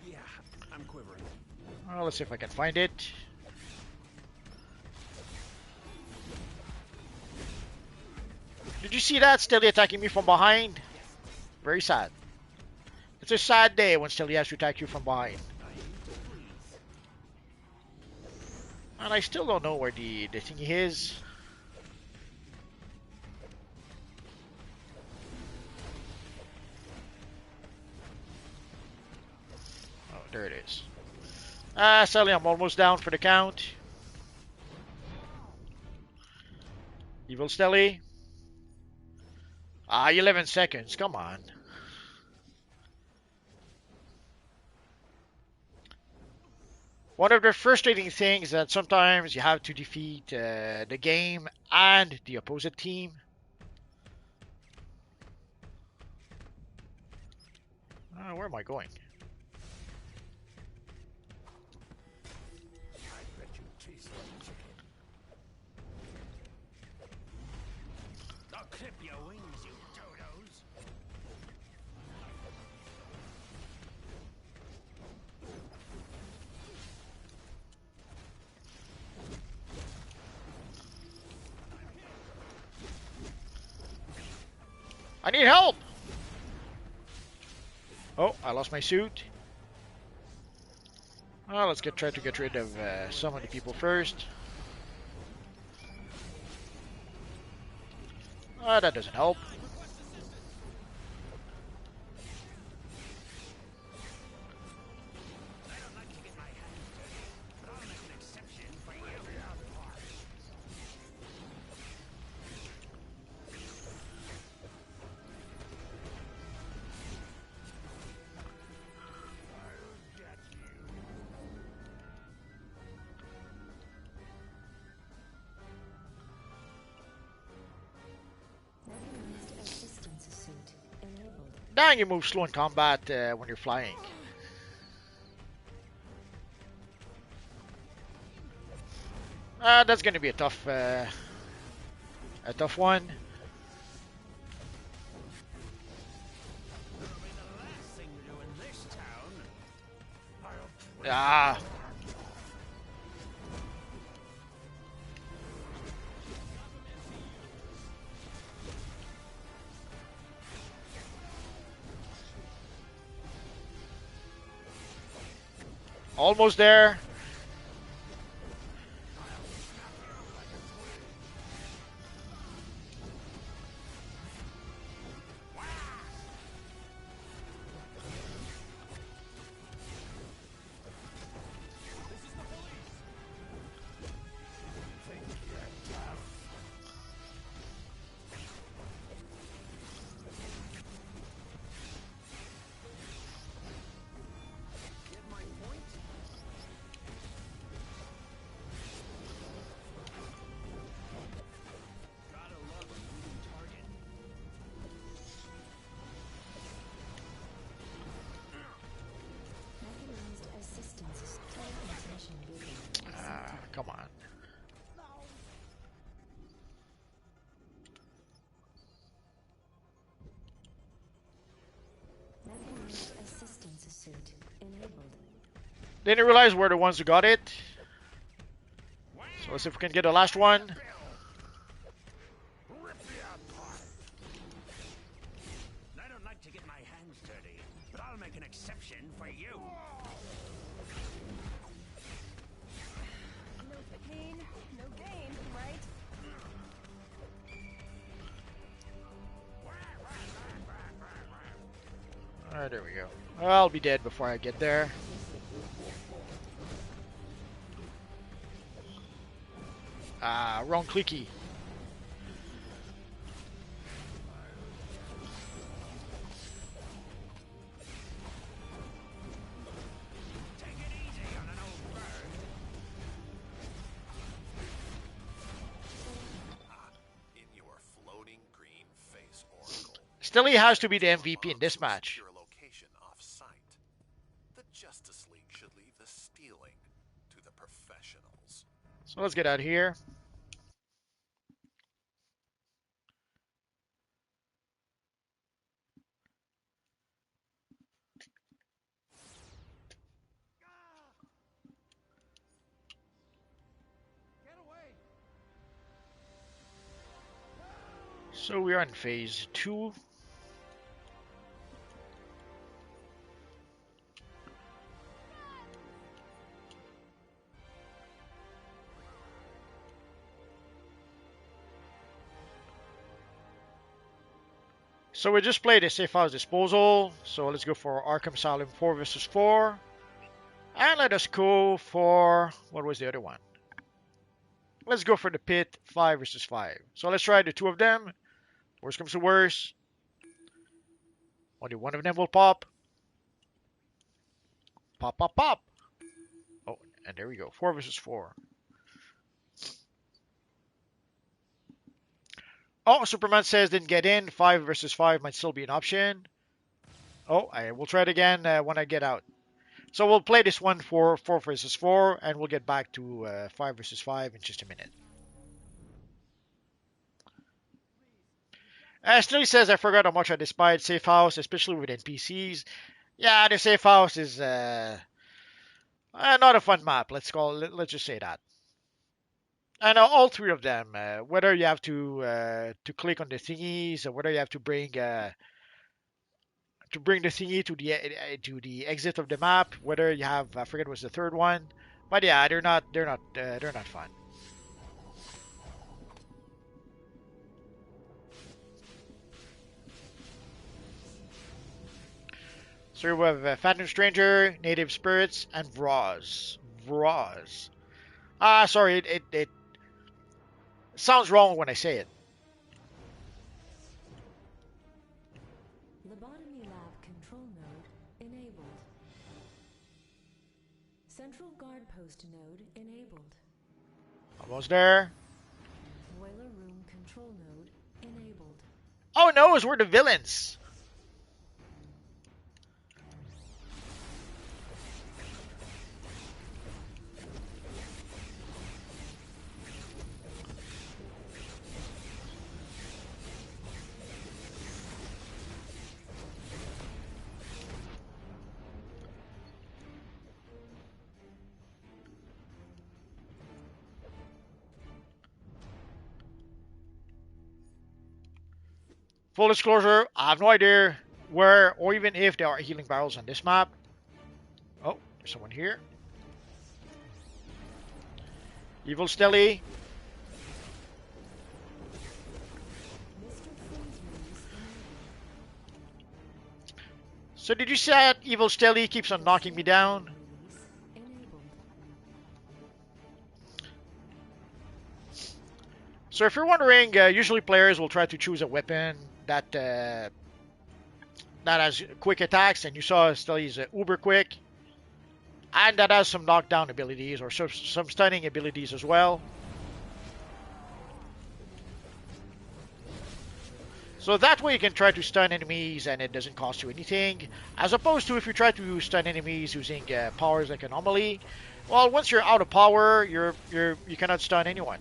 Yeah, I'm quivering. Well, let's see if I can find it. Did you see that? Steely attacking me from behind? Very sad. It's a sad day when Steely has to attack you from behind. And I still don't know where the thingy is. Oh, there it is. Steely, I'm almost down for the count. Evil Steely. 11 seconds. Come on. One of the frustrating things is that sometimes you have to defeat the game and the opposite team. Where am I going? I bet you taste like chicken. I'll clip your wings, you dodos. I need help! Oh, I lost my suit. Well, let's try to get rid of some of the people first. That doesn't help. I don't like to get my hands dirty, but I'll make an exception for you. I'll get you. Motorized assistance suit enabled. Now you move slow in combat when you're flying. That's gonna be a tough one. That'll be the last thing you do in this town. I'll twist Ah. Almost there. Get my point? Gotta love a moving target. Mechanized assistance transmission beacon. Come on. Mechanized assistance suit enabled. Didn't realize we're the ones who got it. So let's see if we can get the last one. Rip the apart. I don't like to get my hands dirty, but I'll make an exception for you. No pain, no gain, right? Alright, there we go. I'll be dead before I get there. Wrong clicky. Take it easy on an old bird. In your floating green face oracle. Still, he has to be the MVP in this match. Your location off-site. The Justice League should leave the stealing to the professionals. So let's get out of here. Get away. So we are in phase 2. So we just played a safe house disposal. So let's go for Arkham Asylum 4 versus 4. And let us go for, what was the other one? Let's go for the pit 5 versus 5. So let's try the two of them. Worst comes to worst. Only one of them will pop. Pop, pop, pop. Oh, and there we go. 4 versus 4. Oh, Superman says didn't get in. 5 versus 5 might still be an option. Oh, I will try it again when I get out. So we'll play this one for 4 versus 4, and we'll get back to 5 versus 5 in just a minute. Still says I forgot how much I despise safe house, especially with NPCs. Yeah, the safe house is not a fun map. Let's just say that. And all three of them, whether you have to click on the thingies, or whether you have to bring the thingy to the exit of the map, whether you have I forget what's the third one, but yeah, they're not fun. So we have Phantom Stranger, Native Spirits, and Vraz. Sorry, it sounds wrong when I say it. Lobotomy lab control node enabled. Central guard post node enabled. Almost there. Boiler room control node enabled. Oh no, we're the villains. Full disclosure, I have no idea where or even if there are healing barrels on this map. Oh, there's someone here. Evil Stelly. Mr. Freeze release So did you see that Evil Stelly keeps on knocking me down? release enabled. So if you're wondering, usually players will try to choose a weapon that that has quick attacks, and you saw Stelly's uber quick, and that has some knockdown abilities or some stunning abilities as well. So that way you can try to stun enemies and it doesn't cost you anything, as opposed to if you try to stun enemies using powers like Anomaly. Well, once you're out of power, you cannot stun anyone.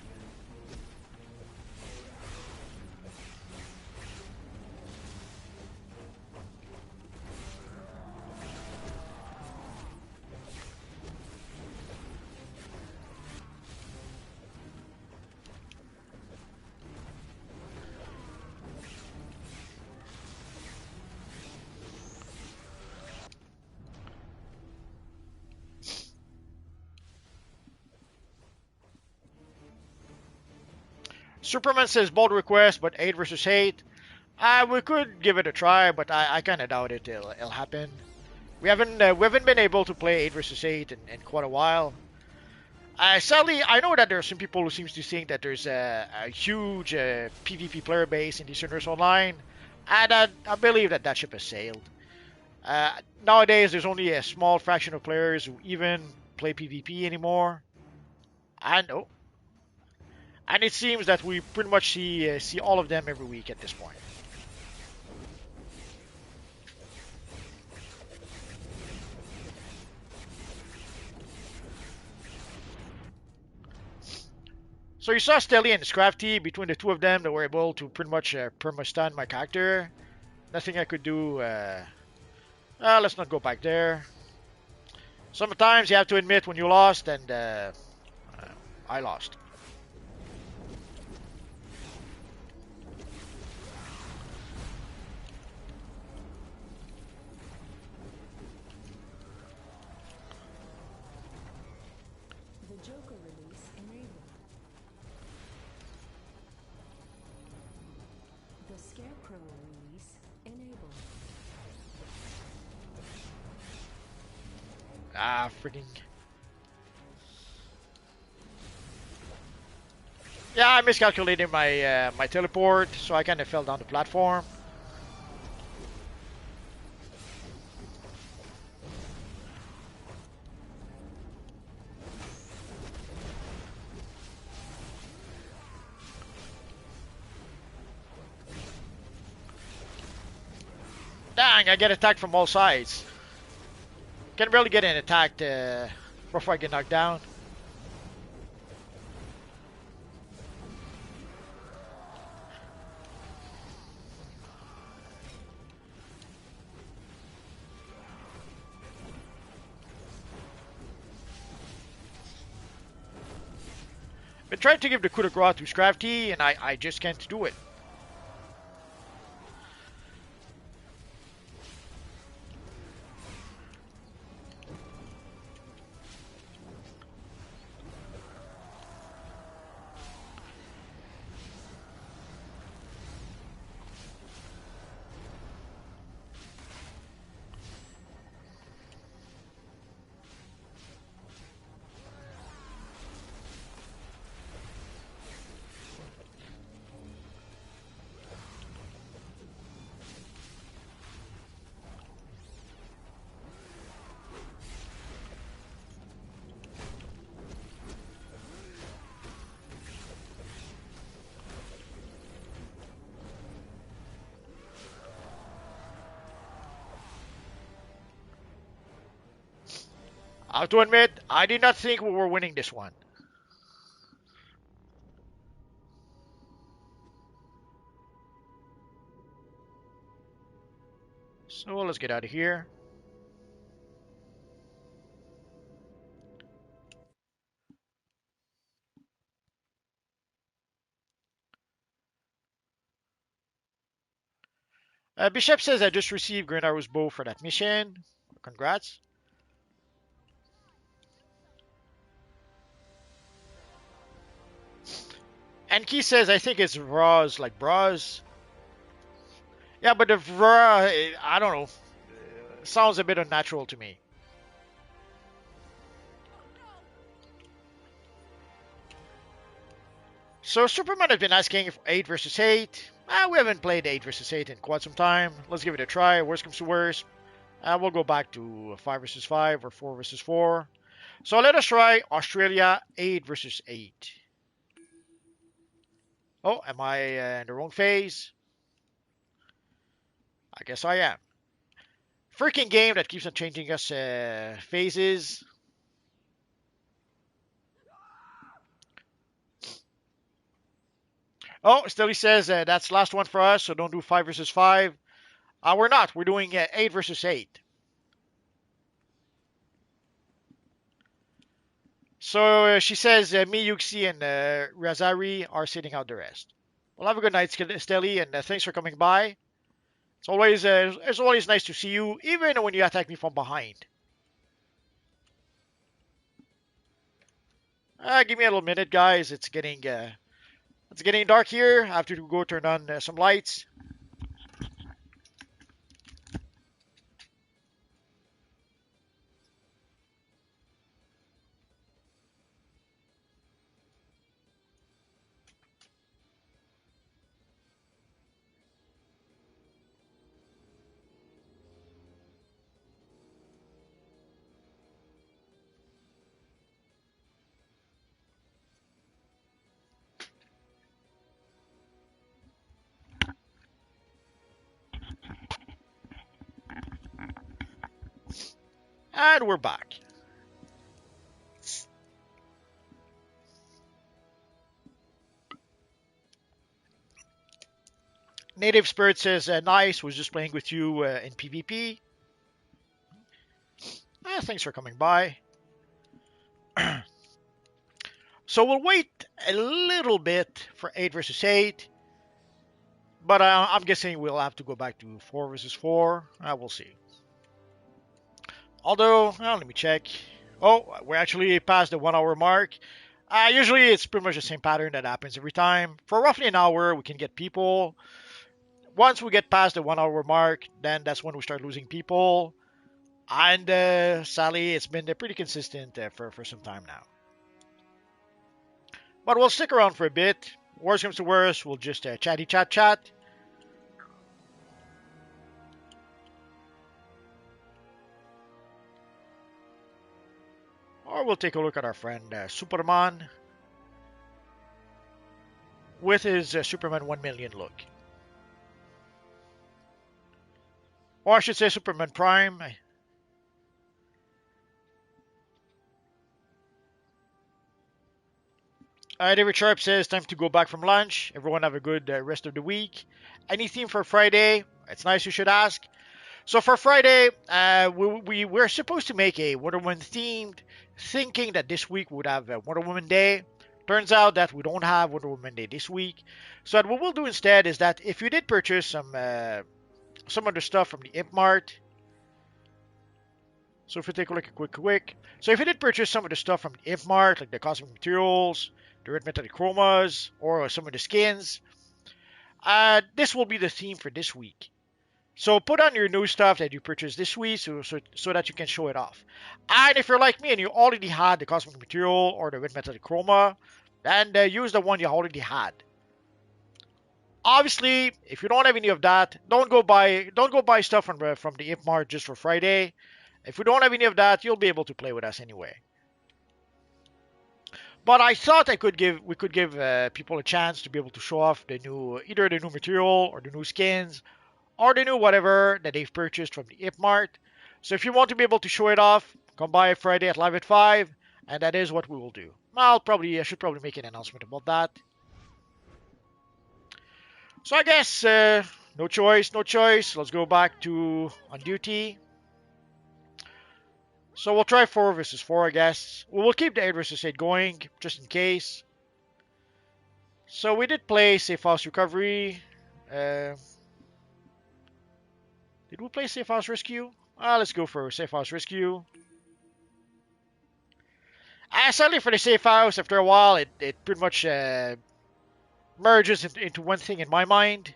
Superman says bold request, but 8 versus 8. We could give it a try, but I kind of doubt it'll happen. We haven't been able to play 8 versus 8 in quite a while. Sadly, I know that there are some people who seems to think that there's a huge PvP player base in the Universe Online, and I believe that ship has sailed. Nowadays, there's only a small fraction of players who even play PvP anymore, and and it seems that we pretty much see all of them every week at this point. So you saw Stelly and Scrafty. Between the two of them, they were able to pretty much perma-stun my character. Nothing I could do. Let's not go back there. Sometimes you have to admit when you lost, and I lost. The Joker release enabled. The Scarecrow release enabled. Ah, freaking. Yeah, I miscalculated my my teleport, so I kind of fell down the platform. Dang, I get attacked from all sides. Can barely get an attack before I get knocked down. Been trying to give the coup de grace to Scrafty, and I just can't do it. I have to admit, I did not think we were winning this one. So let's get out of here. Bishop says I just received Green Arrow's bow for that mission. Congrats. And Key says, I think it's bras, like bras. Yeah, but the bra, I don't know. Sounds a bit unnatural to me. So Superman has been asking if 8 versus 8. We haven't played 8 versus 8 in quite some time. Let's give it a try. Worst comes to worst. We'll go back to 5 versus 5 or 4 versus 4. So let us try Australia 8 versus 8. Oh, am I in the wrong phase? I guess I am. Freaking game that keeps on changing us phases. Oh, Stilly says that's the last one for us, so don't do 5 versus 5. We're not. We're doing 8 versus 8. So she says me, Yuxi, and Razari are sitting out the rest. Well, have a good night, Stilly, and thanks for coming by. It's always nice to see you, even when you attack me from behind. Give me a little minute, guys. It's getting dark here. I have to go turn on some lights. And we're back. Native Spirit says, nice, was just playing with you in PvP. Thanks for coming by. So we'll wait a little bit for 8 versus 8. But I'm guessing we'll have to go back to 4 versus 4. We'll see. Although, let me check. Oh, we're actually past the 1 hour mark. Usually it's pretty much the same pattern that happens every time. For roughly an hour, we can get people. Once we get past the 1 hour mark, then that's when we start losing people. And sadly, it's been pretty consistent for some time now. But we'll stick around for a bit. Worst comes to worst, we'll just chatty chat. Or we'll take a look at our friend Superman with his Superman 1 million look. Or I should say Superman Prime. David Sharp says, time to go back from lunch. Everyone have a good rest of the week. Any theme for Friday? It's nice you should ask. So for Friday, we're supposed to make a Wonder Woman themed, thinking that this week we would have Wonder Woman Day. Turns out that we don't have Wonder Woman Day this week. So what we'll do instead is that if you did purchase some of the stuff from the Imp Mart, so if we take a look at quick. So if you did purchase some of the stuff from the Imp Mart, like the cosmic materials, the red metallic chromas, or some of the skins, this will be the theme for this week. So put on your new stuff that you purchased this week so that you can show it off. And if you're like me and you already had the cosmic material or the red metallic chroma, then use the one you already had. Obviously, if you don't have any of that, don't go buy stuff from the Imp Mart just for Friday. If we don't have any of that, you'll be able to play with us anyway. But I thought we could give people a chance to be able to show off either the new material or the new skins or the new whatever that they've purchased from the Imp Mart. So if you want to be able to show it off, come by Friday at live at 5, and that is what we will do. I should probably make an announcement about that. So I guess no choice. Let's go back to on duty. So we'll try 4 versus 4, I guess. We'll keep the 8 versus 8 going, just in case. So we did play Safe House Recovery. Did we play Safe House Rescue? Let's go for Safe House Rescue. Sadly for the safe house, after a while, it pretty much merges into one thing in my mind.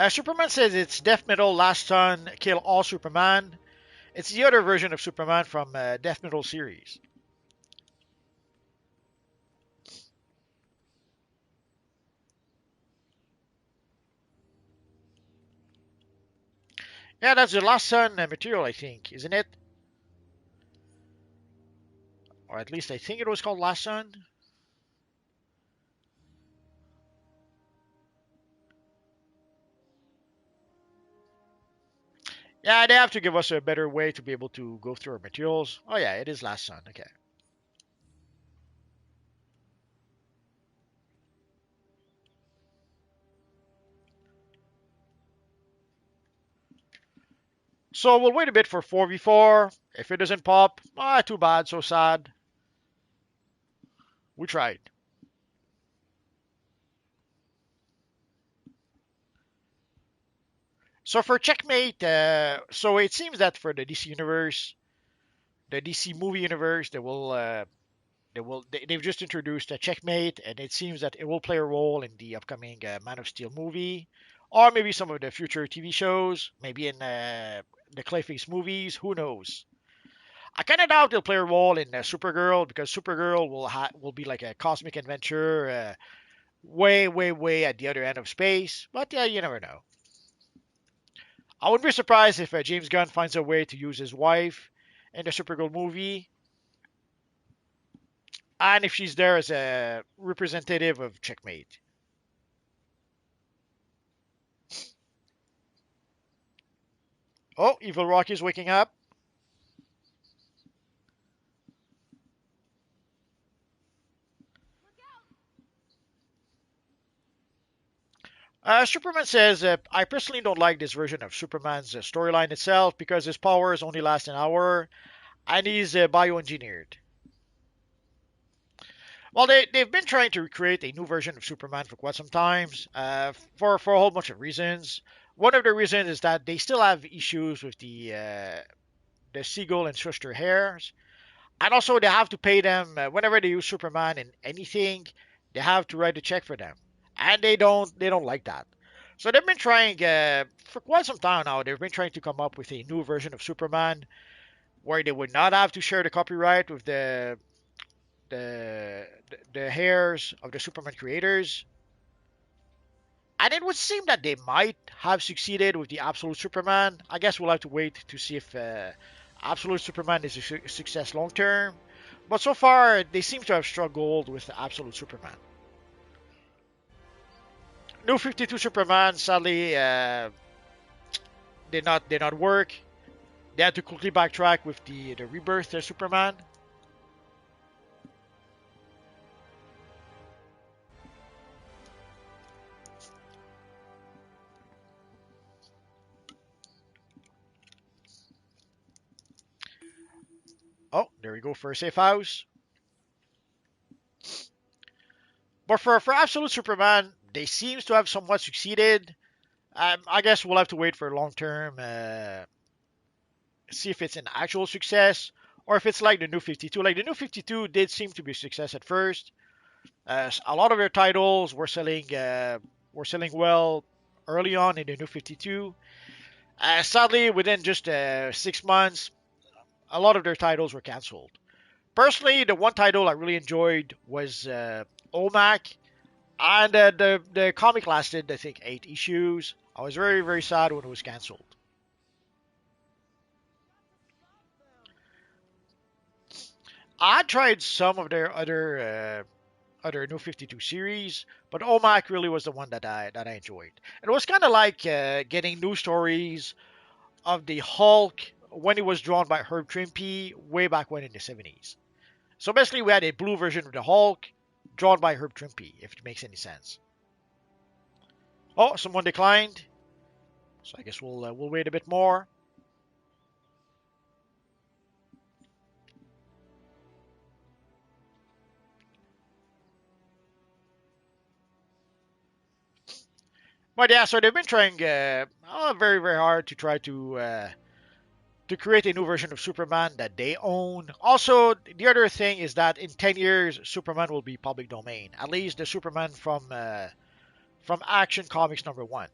Superman says it's death metal, last son, kill all Superman. It's the other version of Superman from death metal series. Yeah, that's the last son material, I think, isn't it? Or at least I think it was called Last Son. Yeah, they have to give us a better way to be able to go through our materials. Oh yeah, it is Last Son. Okay. So we'll wait a bit for 4v4. If it doesn't pop, too bad, so sad. We tried. So for Checkmate, so it seems that for the DC universe, the DC movie universe, they've just introduced a Checkmate, and it seems that it will play a role in the upcoming Man of Steel movie, or maybe some of the future TV shows, maybe in the Clayface movies. Who knows? I kind of doubt it'll play a role in Supergirl because Supergirl will be like a cosmic adventure, way, way, way at the other end of space. But yeah, you never know. I wouldn't be surprised if James Gunn finds a way to use his wife in the Supergirl movie, and if she's there as a representative of Checkmate. Oh, Evil Rocky's waking up. Superman says, I personally don't like this version of Superman's storyline itself because his powers only last an hour and he's bioengineered. Well, they've been trying to recreate a new version of Superman for quite some time, for a whole bunch of reasons. One of the reasons is that they still have issues with the Seagull and Schuster hairs, and also they have to pay them whenever they use Superman in anything. They have to write a check for them, and they don't like that. So they've been trying for quite some time now. They've been trying to come up with a new version of Superman where they would not have to share the copyright with the the hairs of the Superman creators. And it would seem that they might have succeeded with the Absolute Superman. I guess we'll have to wait to see if Absolute Superman is a success long term. But so far, they seem to have struggled with the Absolute Superman. New 52 Superman sadly did not work. They had to quickly backtrack with the Rebirth Superman. Oh, there we go for a safe house. But for Absolute Superman, they seems to have somewhat succeeded. I guess we'll have to wait for long term, see if it's an actual success or if it's like the New 52. Like the New 52 did seem to be a success at first. A lot of their titles were selling well early on in the New 52. Sadly, within just 6 months, a lot of their titles were canceled. Personally, the one title I really enjoyed was OMAC, and the comic lasted I think 8 issues. I was very very sad when it was canceled. I tried some of their other New 52 series, but OMAC really was the one that I enjoyed. It was kind of like getting new stories of the Hulk when it was drawn by Herb Trimpe way back when in the 70s. So basically, we had a blue version of the Hulk drawn by Herb Trimpe, if it makes any sense. Oh, someone declined, so I guess we'll wait a bit more. But yeah, so they've been trying very very hard to try to create a new version of Superman that they own. Also, the other thing is that in 10 years, Superman will be public domain. At least the Superman from Action Comics #1.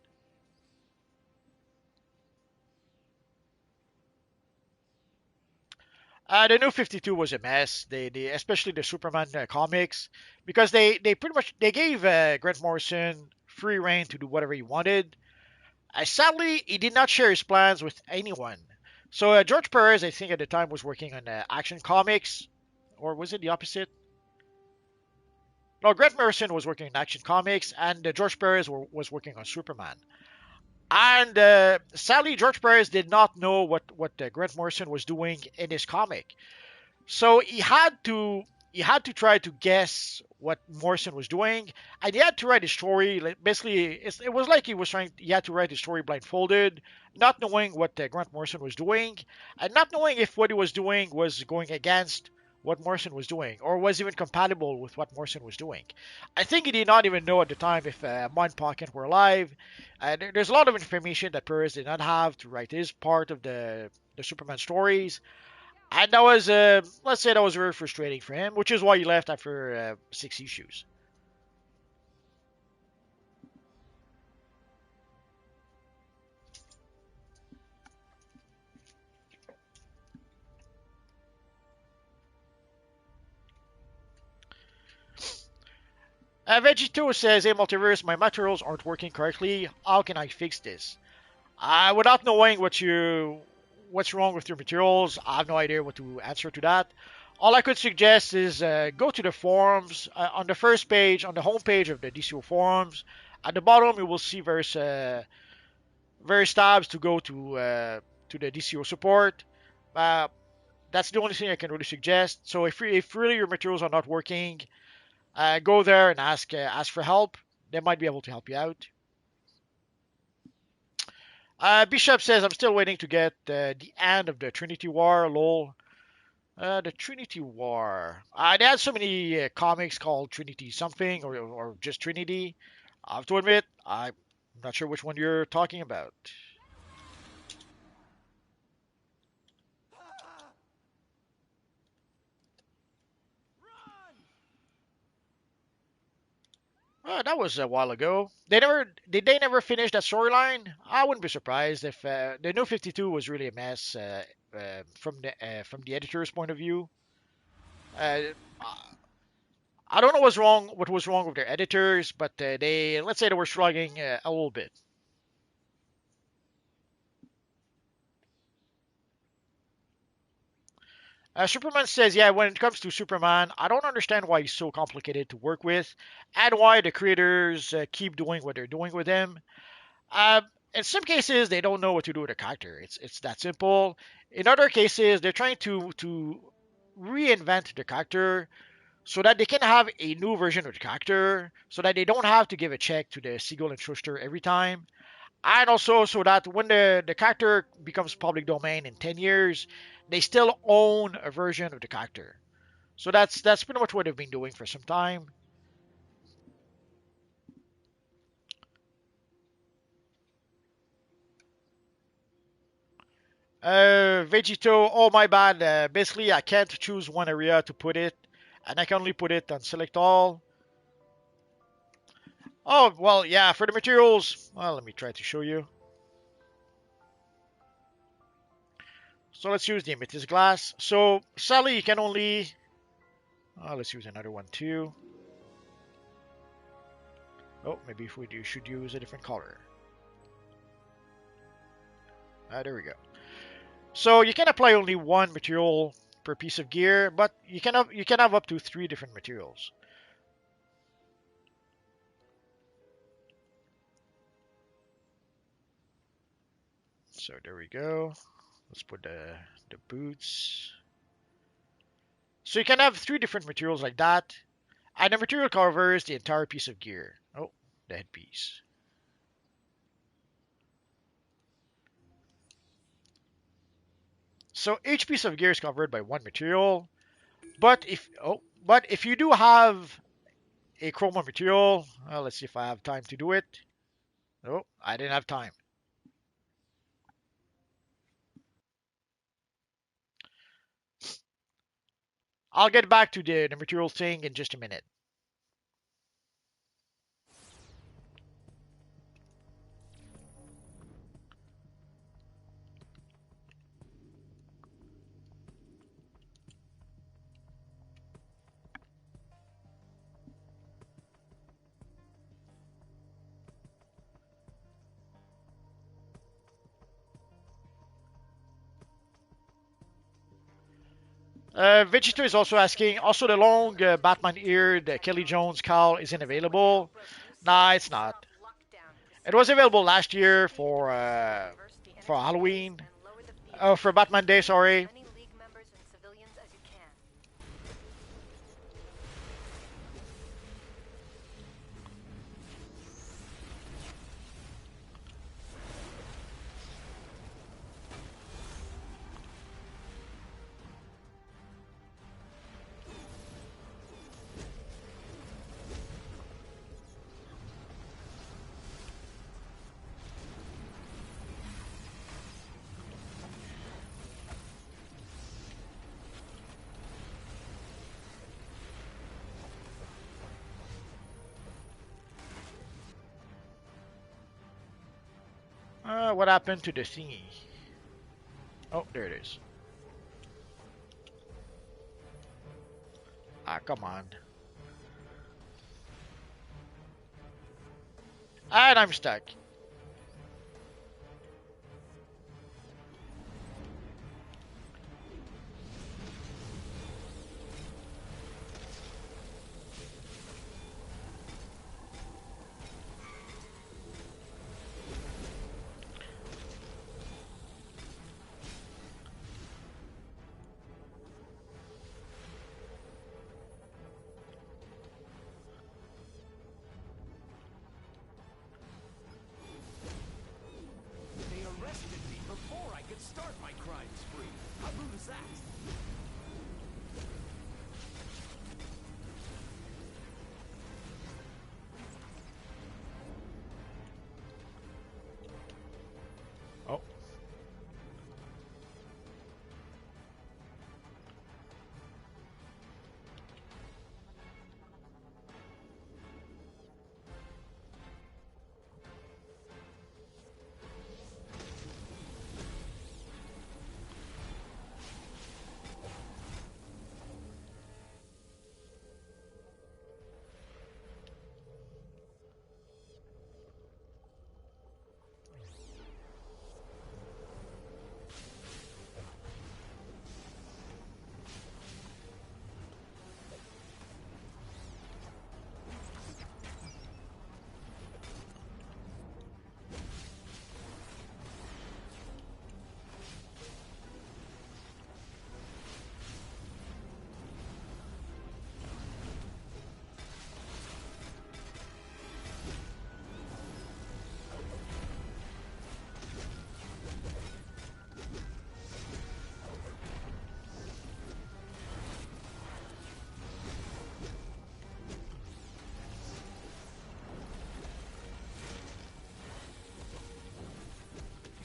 The new 52 was a mess. They especially the Superman comics because they pretty much they gave Grant Morrison free reign to do whatever he wanted. Sadly, he did not share his plans with anyone. So George Perez, I think at the time, was working on Action Comics, or was it the opposite? No, Grant Morrison was working on Action Comics, and George Perez was working on Superman. And sadly, George Perez did not know what Grant Morrison was doing in his comic. So he had to try to guess what Morrison was doing, and he had to write a story. Basically, it was like he had to write a story blindfolded, not knowing what Grant Morrison was doing, and not knowing if what he was doing was going against what Morrison was doing, or was even compatible with what Morrison was doing. I think he did not even know at the time if Mon Pocket were alive. There's a lot of information that Perez did not have to write his part of the Superman stories. And that was, let's say, that was very frustrating for him, which is why he left after 6 issues. Vegito says, "Hey, Multiverse, my materials aren't working correctly. How can I fix this?" Without knowing what's wrong with your materials, I have no idea what to answer to that. All I could suggest is go to the forums. On the first page, on the home page of the DCO forums, at the bottom you will see various tabs to go to the DCO support. Uh, that's the only thing I can really suggest. So if really your materials are not working, go there and ask for help. They might be able to help you out. Bishop says, "I'm still waiting to get the end of the Trinity War. Lol." The Trinity War. They had so many comics called Trinity something or just Trinity. I have to admit, I'm not sure which one you're talking about. That was a while ago. They never finish that storyline. I wouldn't be surprised if the New 52 was really a mess from the editor's point of view. Uh, I don't know what was wrong with their editors, but they let's say they were struggling a little bit. Superman says, "Yeah, when it comes to Superman, I don't understand why he's so complicated to work with, and why the creators keep doing what they're doing with him. Uh, in some cases, they don't know what to do with a character. It's that simple. In other cases, they're trying to reinvent the character so that they can have a new version of the character, so that they don't have to give a check to the Siegel and Schuster every time, and also so that when the character becomes public domain in 10 years, they still own a version of the character. So that's pretty much what they've been doing for some time. Vegito, oh my bad. Basically, I can't choose one area to put it, and I can only put it on select all. Oh, well, yeah, for the materials, well, let me try to show you. So let's use the amethyst glass. So sadly, you can only, let's use another one too. Oh, maybe if we should use a different color. There we go. So you can apply only one material per piece of gear, but you can have up to 3 different materials. So there we go. Let's put the boots. So you can have 3 different materials like that, and the material covers the entire piece of gear. Oh, the headpiece. So each piece of gear is covered by one material. But if you do have a chroma material, let's see if I have time to do it. Oh, I didn't have time. I'll get back to the material thing in just a minute. Vegeta is also asking, also the long Batman ear, the Kelly Jones cowl isn't available. Nah, it's not. It was available last year for Halloween. Oh, for Batman Day, sorry. What happened to the thingy? Oh, there it is. Ah, come on. And I'm stuck. They arrested me before I could start my crime spree. How rude is that? Oh.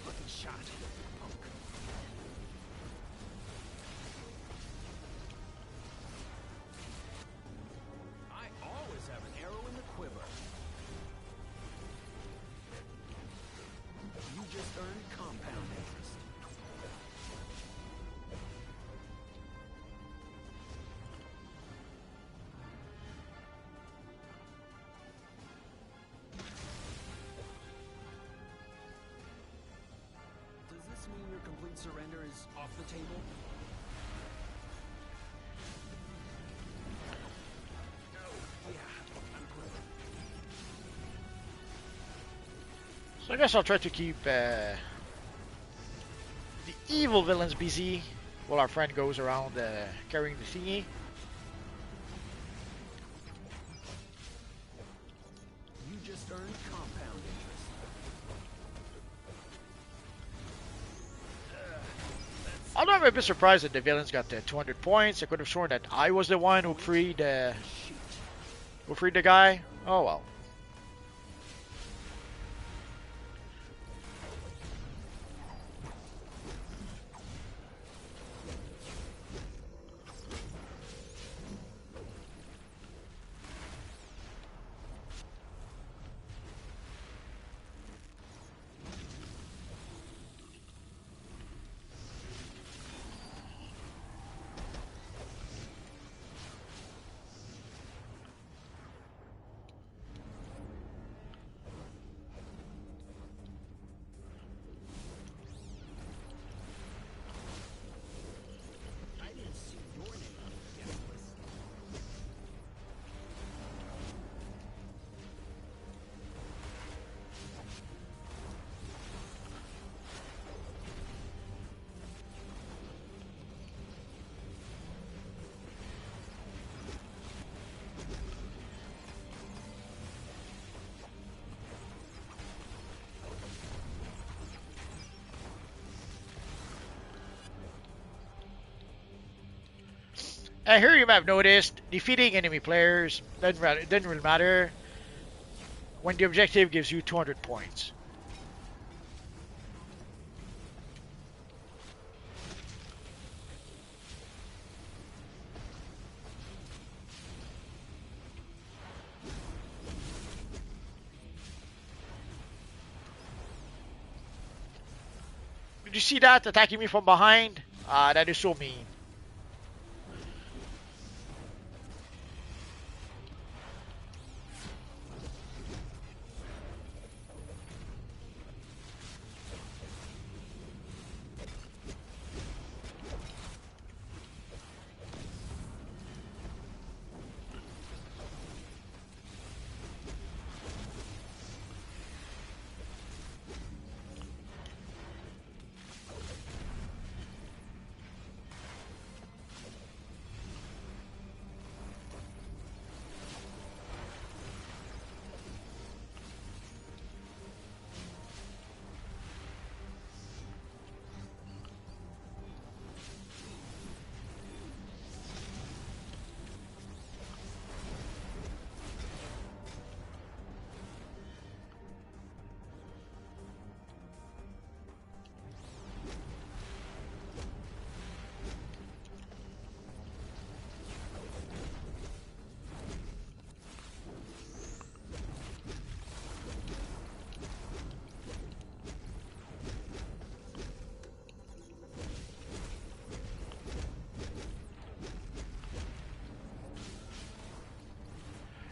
Lucky shot. Punk. I always have an arrow in the quiver. You just earned compound interest. Does this mean your complete surrender is off the table? Oh, yeah, I'm clear. So I guess I'll try to keep the evil villains busy while our friend goes around carrying the thingy. You just earned compound interest. Although I'm a bit surprised that the villains got the 200 points. I could have sworn that I was the one who freed the Shoot. guy. Oh well. Here you might have noticed defeating enemy players doesn't really matter when the objective gives you 200 points. Did you see that attacking me from behind? That is so mean.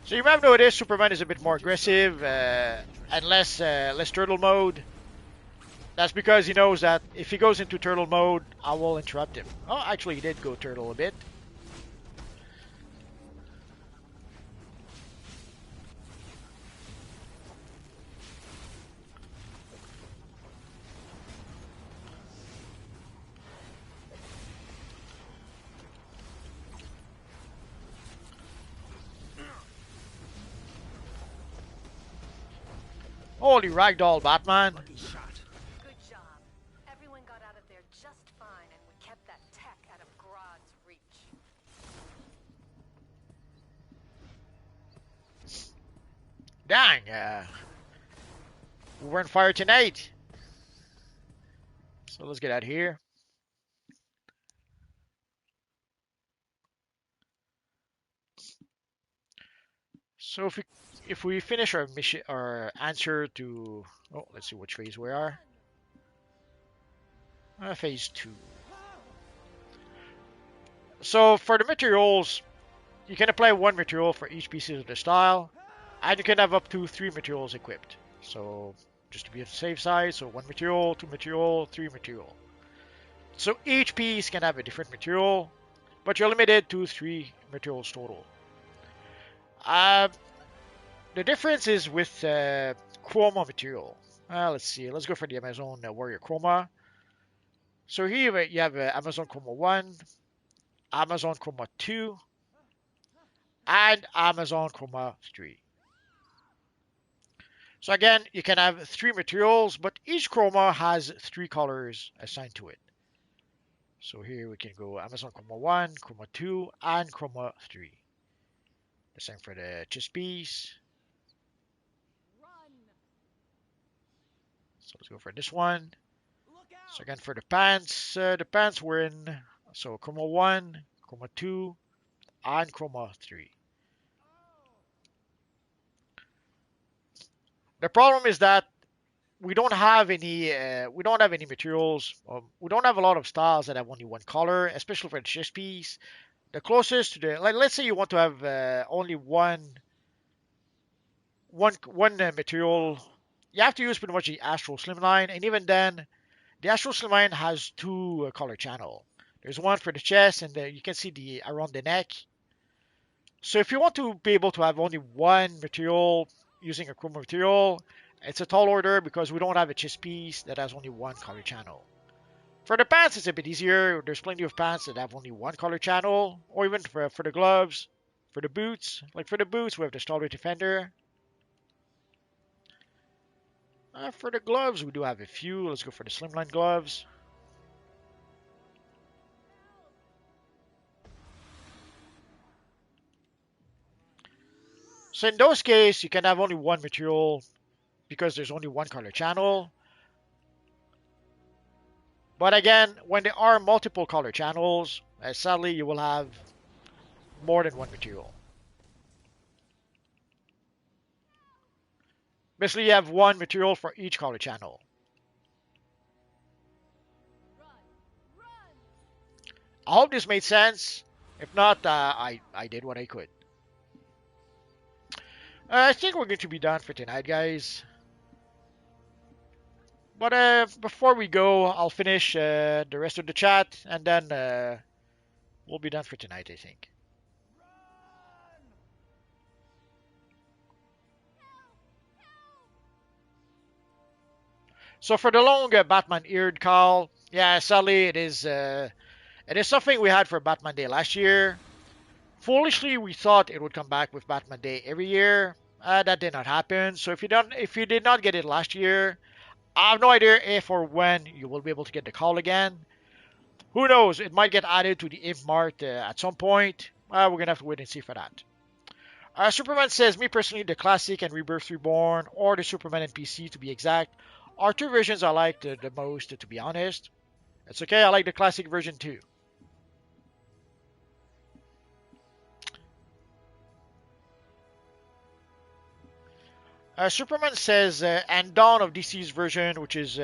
So you might have noticed Superman is a bit more aggressive and less turtle mode. That's because he knows that if he goes into turtle mode, I will interrupt him. Oh, actually, he did go turtle a bit. Holy ragdoll, Batman! Lucky shot. Good job. Everyone got out of there just fine, and we kept that tech out of Grodd's reach. Dang, we were on fire tonight. So let's get out of here. So if we finish our mission, our answer to, oh, let's see which phase we are. Phase 2. So for the materials, you can apply one material for each piece of the style, and you can have up to 3 materials equipped. So just to be on the safe side, so 1 material, 2 material, 3 material. So each piece can have a different material, but you're limited to 3 materials total. The difference is with chroma material. Let's see. Let's go for the Amazon Warrior Chroma. So here you have Amazon Chroma 1, Amazon Chroma 2, and Amazon Chroma 3. So again, you can have 3 materials, but each chroma has 3 colors assigned to it. So here we can go Amazon Chroma 1, Chroma 2, and Chroma 3. The same for the chest piece. So let's go for this one. So again for the pants were in so Chroma 1, Chroma 2, and Chroma 3. The problem is that we don't have any materials. We don't have a lot of styles that have only one color, especially for the chest piece. The closest to the, like, let's say you want to have only one material, you have to use pretty much the Astral Slimline, and even then, the Astral Slimline has 2 color channel. There's one for the chest, and you can see the around the neck. So if you want to be able to have only one material using a chroma material, it's a tall order because we don't have a chest piece that has only one color channel. For the pants, it's a bit easier. There's plenty of pants that have only one color channel, or even for the gloves, for the boots. Like for the boots, we have the Stalwart Defender. For the gloves, we do have a few. Let's go for the slimline gloves. So in those cases, you can have only one material because there's only one color channel. But again, when there are multiple color channels, sadly you will have more than one material. Basically, you have one material for each color channel. I hope this made sense. If not, I did what I could. I think we're going to be done for tonight, guys. But before we go, I'll finish the rest of the chat, and then we'll be done for tonight, I think. So for the long Batman eared call, yeah, sadly it is something we had for Batman Day last year. Foolishly, we thought it would come back with Batman Day every year. That did not happen. So if you did not get it last year, I have no idea if or when you will be able to get the call again. Who knows? It might get added to the Imp Mart at some point. We're gonna have to wait and see for that. Superman says, me personally, the classic and Rebirth Reborn, or the Superman NPC to be exact, are two versions I like the most, to be honest. It's okay, I like the classic version too. Superman says, and Dawn of DC's version, which is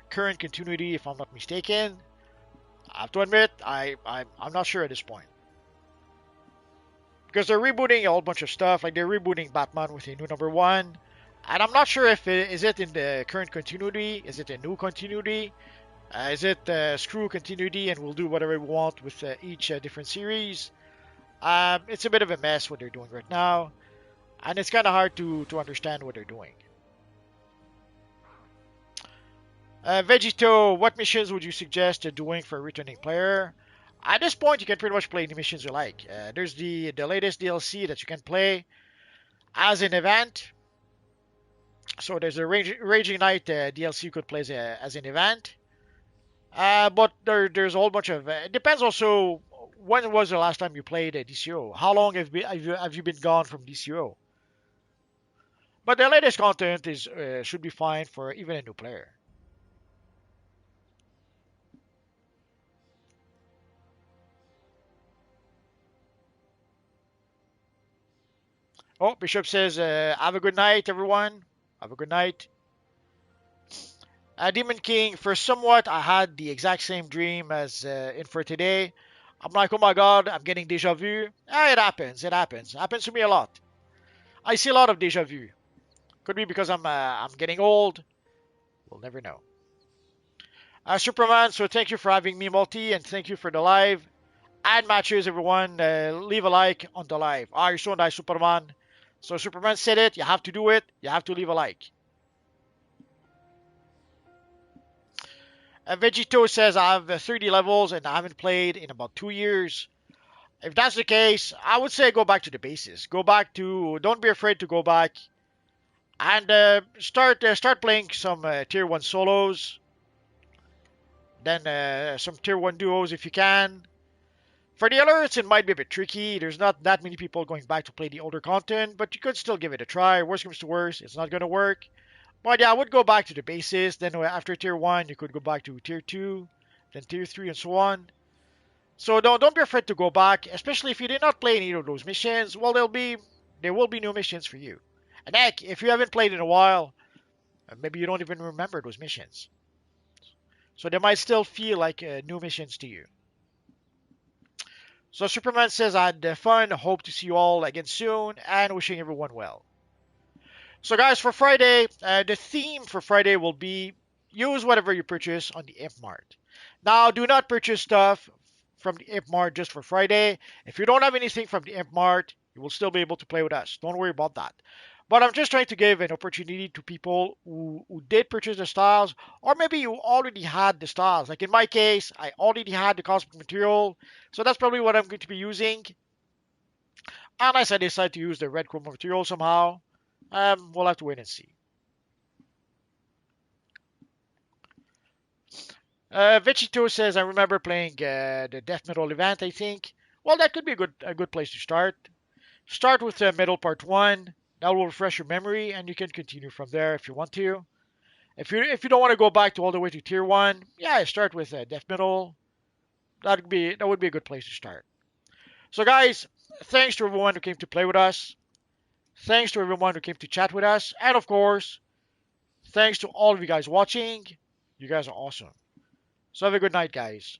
current continuity, if I'm not mistaken. I have to admit, I'm not sure at this point. Because they're rebooting a whole bunch of stuff, like they're rebooting Batman with a new #1. And I'm not sure if is it in the current continuity, is it a new continuity, is it screw continuity and we'll do whatever we want with each different series. It's a bit of a mess what they're doing right now. And it's kind of hard to understand what they're doing. Vegito, what missions would you suggest doing for a returning player? At this point, you can pretty much play any missions you like. There's the latest DLC that you can play as an event. So there's a Raging Knight DLC you could play as an event. But there's a whole bunch of... it depends also, when was the last time you played DCUO? How long have you been gone from DCUO? But the latest content is should be fine for even a new player. Oh, Bishop says, have a good night, everyone. Have a good night. Demon King, for somewhat, I had the exact same dream as in for today. I'm like, oh my god, I'm getting deja vu. It happens, it happens. It happens to me a lot. I see a lot of deja vu. Could be because I'm getting old. We'll never know. Superman, so thank you for having me, Multi, and thank you for the live. Add matches, everyone. Leave a like on the live. You're so nice, Superman. So Superman said it. You have to do it. You have to leave a like. Vegito says I have 30 levels and I haven't played in about 2 years. If that's the case, I would say go back to the basics. Don't be afraid to go back and start playing some tier 1 solos. Then some tier 1 duos if you can. For the alerts, it might be a bit tricky. There's not that many people going back to play the older content, but you could still give it a try. Worst comes to worst, it's not going to work. But yeah, I would go back to the basis. Then after tier 1, you could go back to tier 2, then tier 3, and so on. So don't be afraid to go back, especially if you did not play any of those missions. Well, there will be new missions for you. And heck, if you haven't played in a while, maybe you don't even remember those missions. So they might still feel like new missions to you. So Superman says, I had fun, hope to see you all again soon, and wishing everyone well. So guys, for Friday, the theme for Friday will be use whatever you purchase on the Imp Mart. Now, do not purchase stuff from the Imp Mart just for Friday. If you don't have anything from the Imp Mart, you will still be able to play with us. Don't worry about that. But I'm just trying to give an opportunity to people who did purchase the styles, or maybe you already had the styles. Like in my case, I already had the cosmic material, so that's probably what I'm going to be using. Unless I decide to use the red chrome material somehow, we'll have to wait and see. Vegito says, I remember playing the death metal event, I think. Well, that could be a good place to start. Start with the middle part 1. That will refresh your memory, and you can continue from there if you want to. If you don't want to go back to all the way to tier 1, yeah, start with Death Middle. That would be a good place to start. So guys, thanks to everyone who came to play with us. Thanks to everyone who came to chat with us, and of course, thanks to all of you guys watching. You guys are awesome. So have a good night, guys.